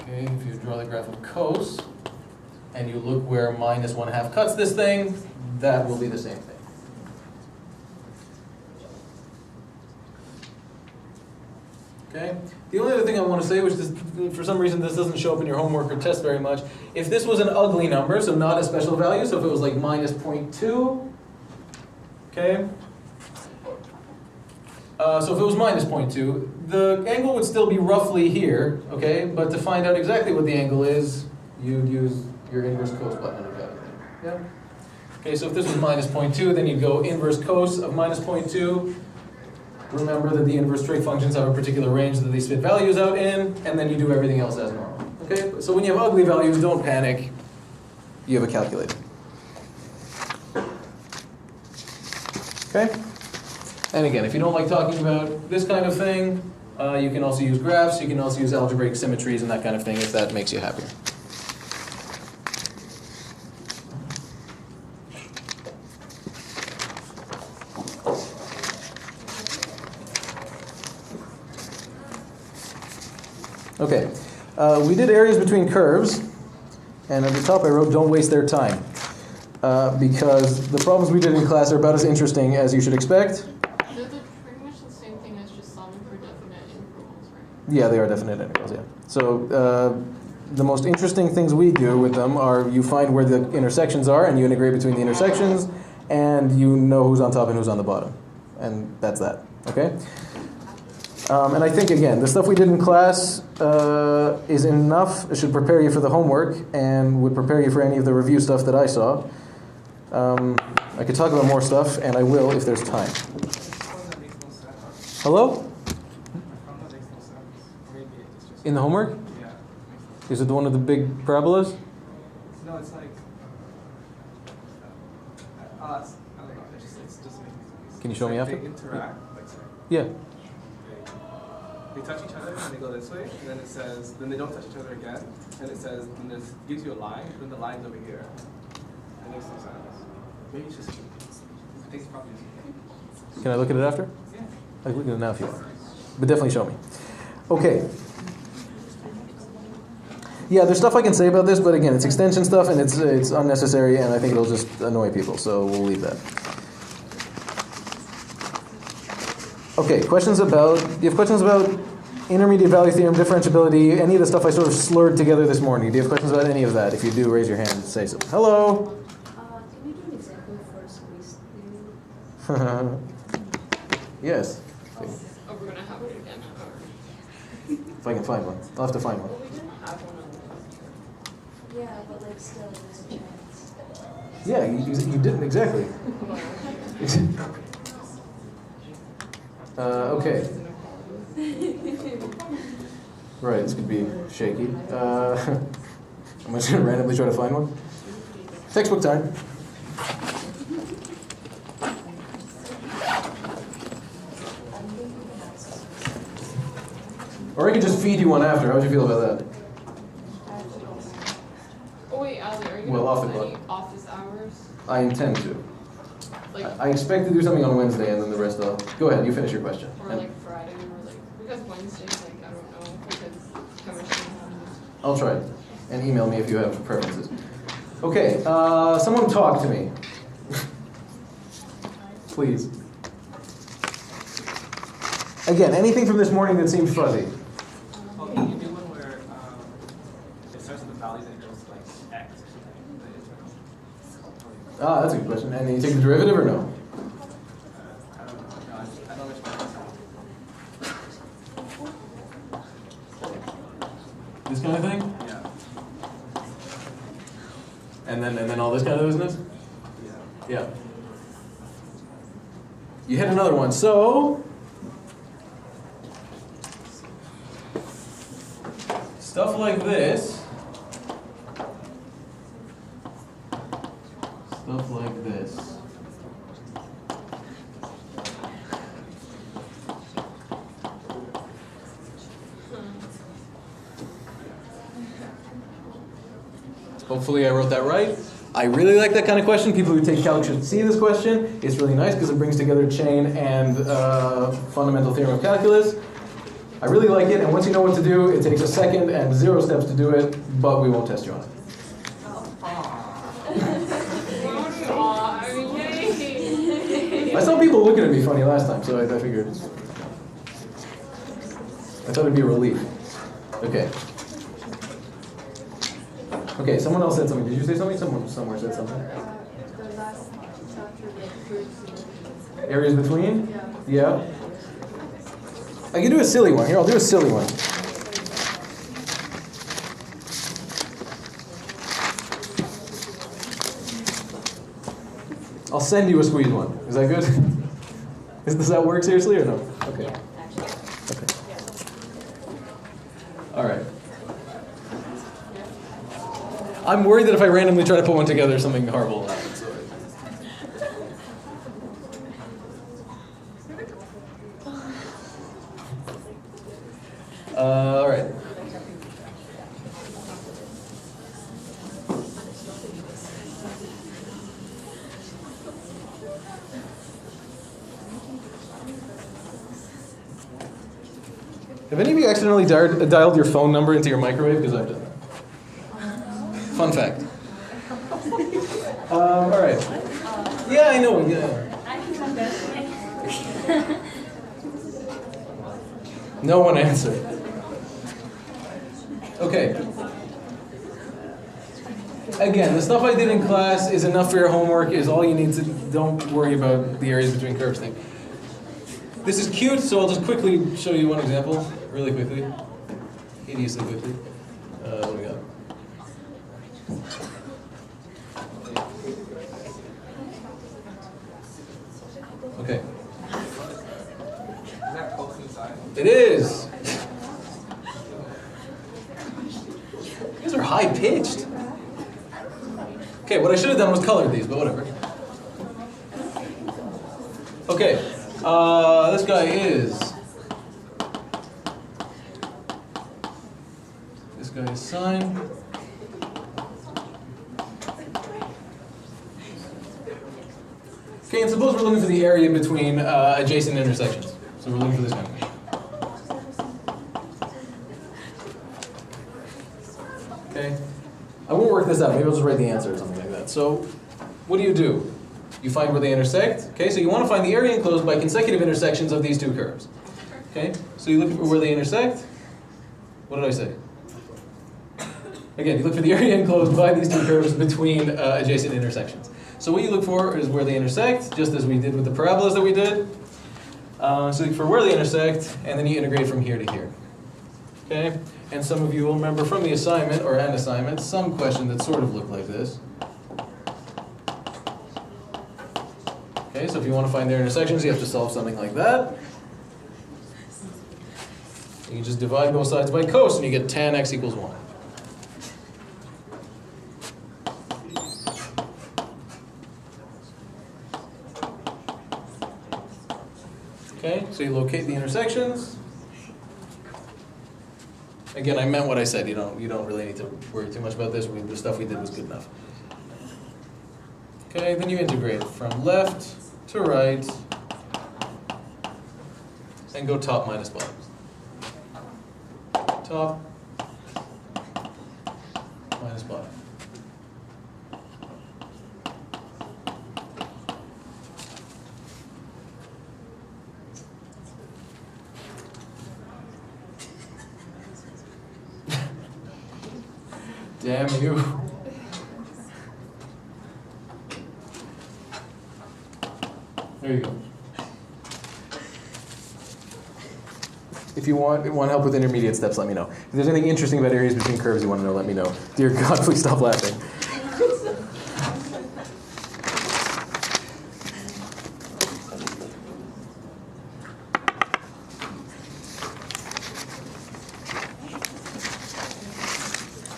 Okay, if you draw the graph of cos, and you look where minus 1/2 cuts this thing, that will be the same thing. Okay. The only other thing I want to say, which is, for some reason this doesn't show up in your homework or test very much, if this was an ugly number, so not a special value, so if it was like minus 0.2, okay? So if it was minus 0.2, the angle would still be roughly here, okay? But to find out exactly what the angle is, you'd use your inverse cos button on the calculator. Yeah? Okay, so if this was minus 0.2, then you'd go inverse cos of minus 0.2. Remember that the inverse trig functions have a particular range that they spit values out in, and then you do everything else as normal. Okay? So when you have ugly values, don't panic. You have a calculator. Okay? And again, if you don't like talking about this kind of thing, you can also use graphs, you can also use algebraic symmetries and that kind of thing if that makes you happier. Okay, we did areas between curves, and at the top I wrote, don't waste their time. Because the problems we did in class are about as interesting as you should expect. They're pretty much the same thing as just solving for definite intervals, right? Yeah, they are definite integrals, yeah. So the most interesting things we do with them are you find where the intersections are, and you integrate between the intersections, and you know who's on top and who's on the bottom. And that's that, okay? And I think, again, the stuff we did in class is enough. It should prepare you for the homework and would prepare you for any of the review stuff that I saw. I could talk about more stuff, and I will if there's time. Hello? In the homework? Yeah. Is it the one with the big parabolas? No, it's like, I don't know, it's just making sense. Can you show me after? They interact, like, sorry. Yeah. They touch each other and they go this way, and then it says, then they don't touch each other again, and it says, and this gives you a line, then the line's over here. It makes no sense. Maybe it's just, I think it's probably just, Can I look at it after? yeah. I can look at it now if you want. But definitely show me. Okay. Yeah, there's stuff I can say about this, but again, it's extension stuff, and it's unnecessary, and I think it'll just annoy people, so we'll leave that. Okay, questions about, do you have questions about intermediate value theorem, differentiability, any of the stuff I sort of slurred together this morning? Do you have questions about any of that? If you do, raise your hand and say so. Hello? Can you do an example for squeeze theory? Yes, Oh, we're gonna have it again. if I can find one. I'll have to find one. Well, we didn't have one on Wednesday. Yeah, but like still, there's a chance. Yeah, you didn't exactly. Okay. Right, this could be shaky. I'm just going to randomly try to find one. Textbook time. Or I could just feed you one after. How would you feel about that? Oh wait, Ali, are you Well, off gonna the have any clock. office hours? I intend to. Like, I expect to do something on Wednesday, and then the rest I'll... Go ahead, you finish your question. or like Friday, or like, because Wednesdays, like, I don't know, because chemistry has. I'll try. And email me if you have preferences. Okay, someone talk to me. Please. Again, anything from this morning that seems fuzzy. Oh, can you do one where it starts with the values and it goes like X or something? Ah, that's a good question. And you take the derivative or no? I don't know. No, I don't know which one. This kind of thing? Yeah. And then all this kind of business? Yeah. Yeah. You hit another one. So, stuff like this. Stuff like this. Hopefully I wrote that right. I really like that kind of question. People who take calc should see this question. It's really nice because it brings together chain and fundamental theorem of calculus. I really like it, and once you know what to do, it takes a second and 0 steps to do it, but we won't test you on it. Aw, yay. I saw people looking at me funny last time, so I figured. I thought it'd be a relief. Okay. Okay, someone else said something. Did you say something? Someone somewhere said something. The last chapter with groups and Areas between? yeah. Yeah. I can do a silly one. Here, I'll do a silly one. I'll send you a squeeze one. Is that good? Does that work seriously or no? Okay. Okay. All right. I'm worried that if I randomly try to put one together, something horrible will happen. So. All right. Have any of you accidentally dialed your phone number into your microwave? Because I've done that. Fun fact. All right. Yeah, I know. Yeah. No one answered. Okay. Again, the stuff I did in class is enough for your homework, is all you need to, don't worry about the areas between curves thing. This is cute, so I'll just quickly show you one example, really quickly. Hideously quickly. What do we got? Okay. Is that close inside? It is. You guys are high pitched. Okay, what I should have done was color these, but whatever. Okay, this guy is. This guy is sine. Okay, and suppose we're looking for the area between adjacent intersections. So we're looking for this guy. Okay, I won't work this out. Maybe I'll just write the answer or something like that. So, what do? You find where they intersect. Okay, so you want to find the area enclosed by consecutive intersections of these two curves. Okay, so you look for where they intersect. What did I say? Again, you look for the area enclosed by these two curves between adjacent intersections. So what you look for is where they intersect, just as we did with the parabolas that we did. So you look for where they intersect, and then you integrate from here to here. Okay, and some of you will remember from the assignment, or an assignment, some question that sort of looked like this. Okay, so if you want to find their intersections, you have to solve something like that. You just divide both sides by cos, and you get tan x equals 1. Okay, so you locate the intersections. Again, I meant what I said. You don't really need to worry too much about this. The stuff we did was good enough. Okay, then you integrate from left to right and go top minus bottom. Top minus bottom. Damn you. There you go. If you want help with intermediate steps, let me know. If there's anything interesting about areas between curves you want to know, let me know. Dear God, please stop laughing.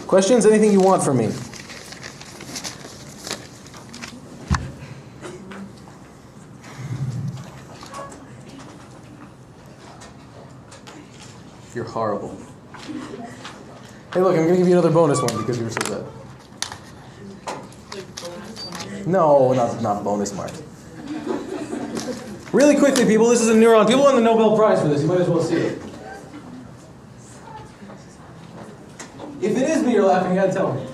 Questions? Anything you want from me? You're horrible. Hey, look, I'm going to give you another bonus one because you were so bad. No, not bonus marks. Really quickly, people, this is a neuron. People won the Nobel Prize for this. You might as well see it. If it is me you're laughing at, tell me.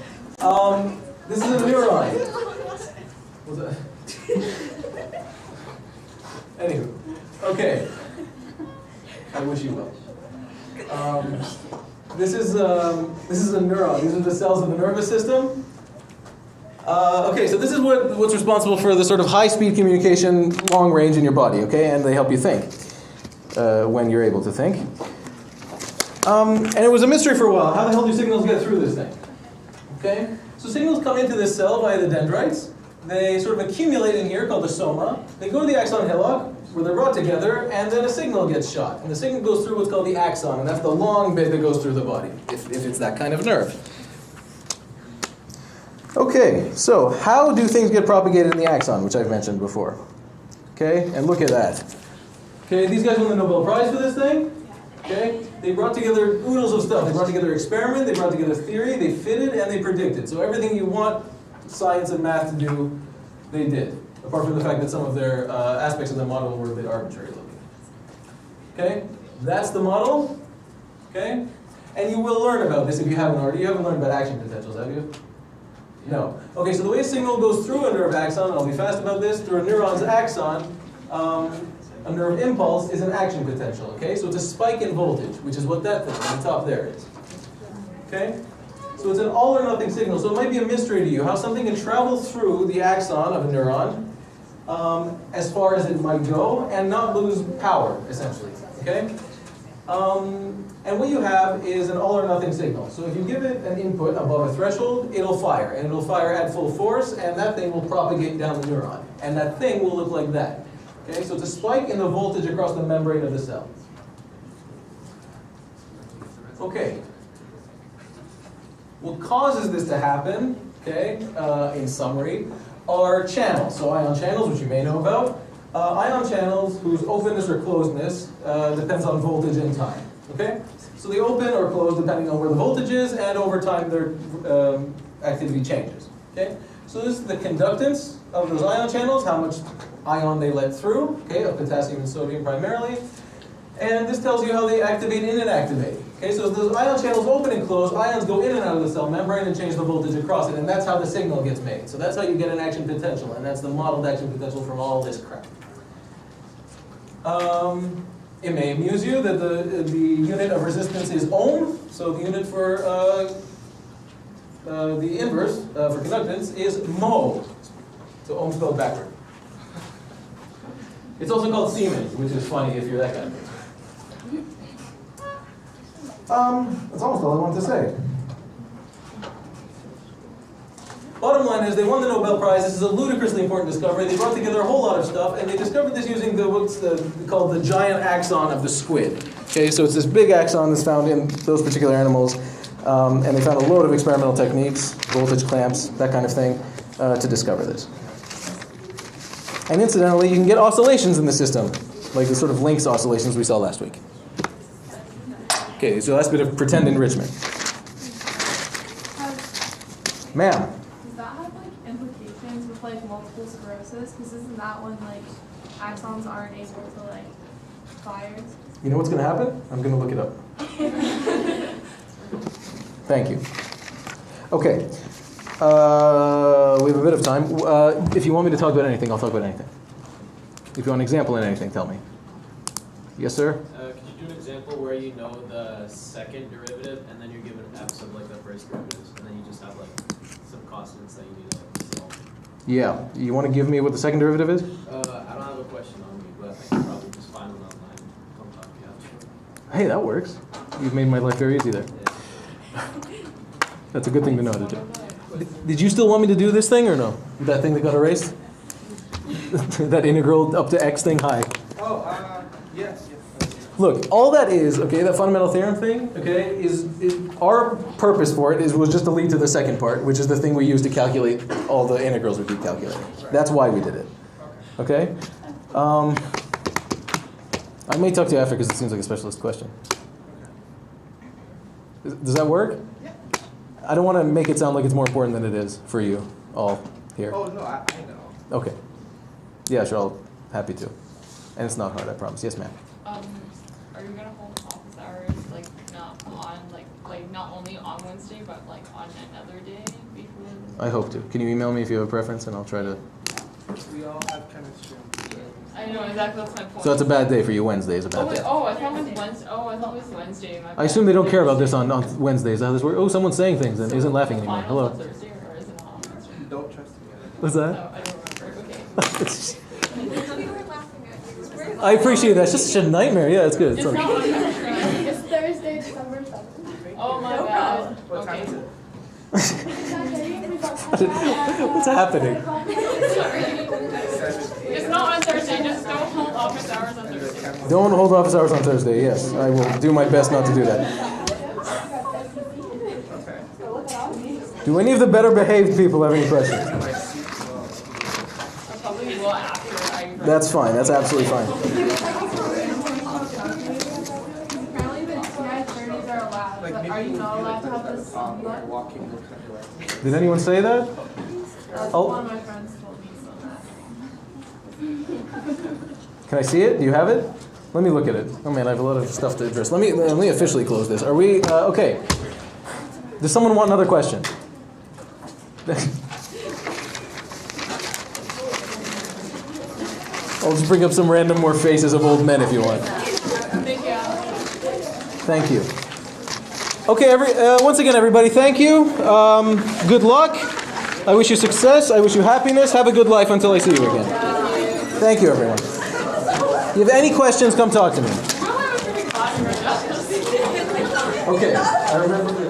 This is a neuron. Was that? Anywho, okay. I wish you well. This is a neuron. These are the cells of the nervous system. Okay, so this is what's responsible for the sort of high-speed communication, long range in your body. Okay, and they help you think when you're able to think. And it was a mystery for a while. How the hell do signals get through this thing? Okay, so signals come into this cell via the dendrites. They sort of accumulate in here, called the soma. They go to the axon hillock, where they're brought together, and then a signal gets shot. And the signal goes through what's called the axon, and that's the long bit that goes through the body, if it's that kind of nerve. Okay, so how do things get propagated in the axon, which I've mentioned before? Okay, and look at that. Okay, these guys won the Nobel Prize for this thing. Okay, they brought together oodles of stuff. They brought together experiment, they brought together theory, they fitted, and they predicted. So everything you want science and math to do, they did. Apart from the fact that some of their aspects of the model were a bit arbitrary looking. Okay, that's the model. Okay, and you will learn about this if you haven't already. You haven't learned about action potentials, have you? No. Okay, so the way a signal goes through a nerve axon, and I'll be fast about this, through a neuron's axon, a nerve impulse is an action potential. Okay, so it's a spike in voltage, which is what that thing on the top there is. Okay. So it's an all or nothing signal. So it might be a mystery to you how something can travel through the axon of a neuron as far as it might go and not lose power, essentially. Okay? And what you have is an all or nothing signal. So if you give it an input above a threshold, it'll fire. And it'll fire at full force, and that thing will propagate down the neuron. And that thing will look like that. Okay? So it's a spike in the voltage across the membrane of the cell. Okay. What causes this to happen, okay, in summary, are channels. So ion channels, which you may know about. Ion channels whose openness or closedness depends on voltage and time. Okay? So they open or close depending on where the voltage is, and over time their activity changes. Okay? So this is the conductance of those ion channels, how much ion they let through, okay, of potassium and sodium primarily. And this tells you how they activate in and activate. Okay, so as those ion channels open and close, ions go in and out of the cell membrane and change the voltage across it, and that's how the signal gets made. So that's how you get an action potential, and that's the modeled action potential from all this crap. It may amuse you that the unit of resistance is ohm, so the unit for the inverse for conductance is mho. So ohm spelled backward. It's also called Siemens, which is funny if you're that kind of person. That's almost all I wanted to say. Bottom line is they won the Nobel Prize. This is a ludicrously important discovery. They brought together a whole lot of stuff, and they discovered this using what's called the giant axon of the squid. Okay, so it's this big axon that's found in those particular animals, and they found a load of experimental techniques, voltage clamps, that kind of thing, to discover this. And incidentally, you can get oscillations in the system, like the sort of Lynx oscillations we saw last week. Okay, so that's a bit of pretend enrichment. Ma'am? Does that have like implications with like multiple sclerosis? Because isn't that when like axons aren't able to like fire? You know what's going to happen? I'm going to look it up. Thank you. Okay. We have a bit of time. If you want me to talk about anything, I'll talk about anything. If you want an example in anything, tell me. Yes, sir? Could you do an example where you know the second derivative and then you're given f's of like the first derivatives, and then you just have like some constants that you need to solve? Yeah. You want to give me what the second derivative is? I don't have a question on me, but I can probably just find one online. Don't talk to you. Hey, that works. You've made my life very easy there. That's a good thing to know how to do. Did you still want me to do this thing or no? That thing that got erased? That integral up to x thing? Hi. Oh, yes. Look, all that is, okay, that fundamental theorem thing, okay, is our purpose for it was just to lead to the second part, which is the thing we use to calculate all the integrals we keep calculating. That's why we did it. Okay? I may talk to you after because it seems like a specialist question. Does that work? I don't want to make it sound like it's more important than it is for you all. here? Oh, no, I know. Okay. Yeah, sure, I'll happy to. And it's not hard, I promise. Yes, ma'am. Are you gonna hold office hours, like, not on, like, not only on Wednesday, but like on another day before? I hope to. Can you email me if you have a preference, and I'll try to. We all have chemistry. I know, exactly, that's my point. So that's a bad day for you. Wednesday is a Oh, bad wait, day. I thought it was Wednesday, I thought it was Wednesday, my I bad. assume they don't care about this on Wednesdays. How this works? Oh, someone's saying things and isn't laughing anymore. Finals on Hello. Thursday, or is it on Wednesday? Don't trust me. What's No, that? I don't remember, okay. We were laughing at you. I appreciate that. It's just such a nightmare. Yeah, it's good. It's It's not okay. on Thursday. It's Thursday, December 7th. Oh my No bad, What time is okay. it? What's happening? It's not on Thursday, just don't hold office hours on Thursday. Don't hold office hours on Thursday. Yes, I will do my best not to do that. Okay. Do any of the better behaved people have any questions? I probably will after I. That's fine. That's absolutely fine. Apparently the TI 30s are allowed, but are you not allowed to have this? Like walking, what kind of way? Did anyone say that? That's Oh. one of my friends told me so. Can I see it? Do you have it? Let me look at it. Oh man, I have a lot of stuff to address. Let me officially close this. Are we okay? Does someone want another question? I'll just bring up some random more faces of old men if you want. Thank you. Okay, once again, everybody, thank you. Good luck. I wish you success. I wish you happiness. Have a good life until I see you again. Thank you, everyone. If you have any questions, come talk to me. Okay, I remember.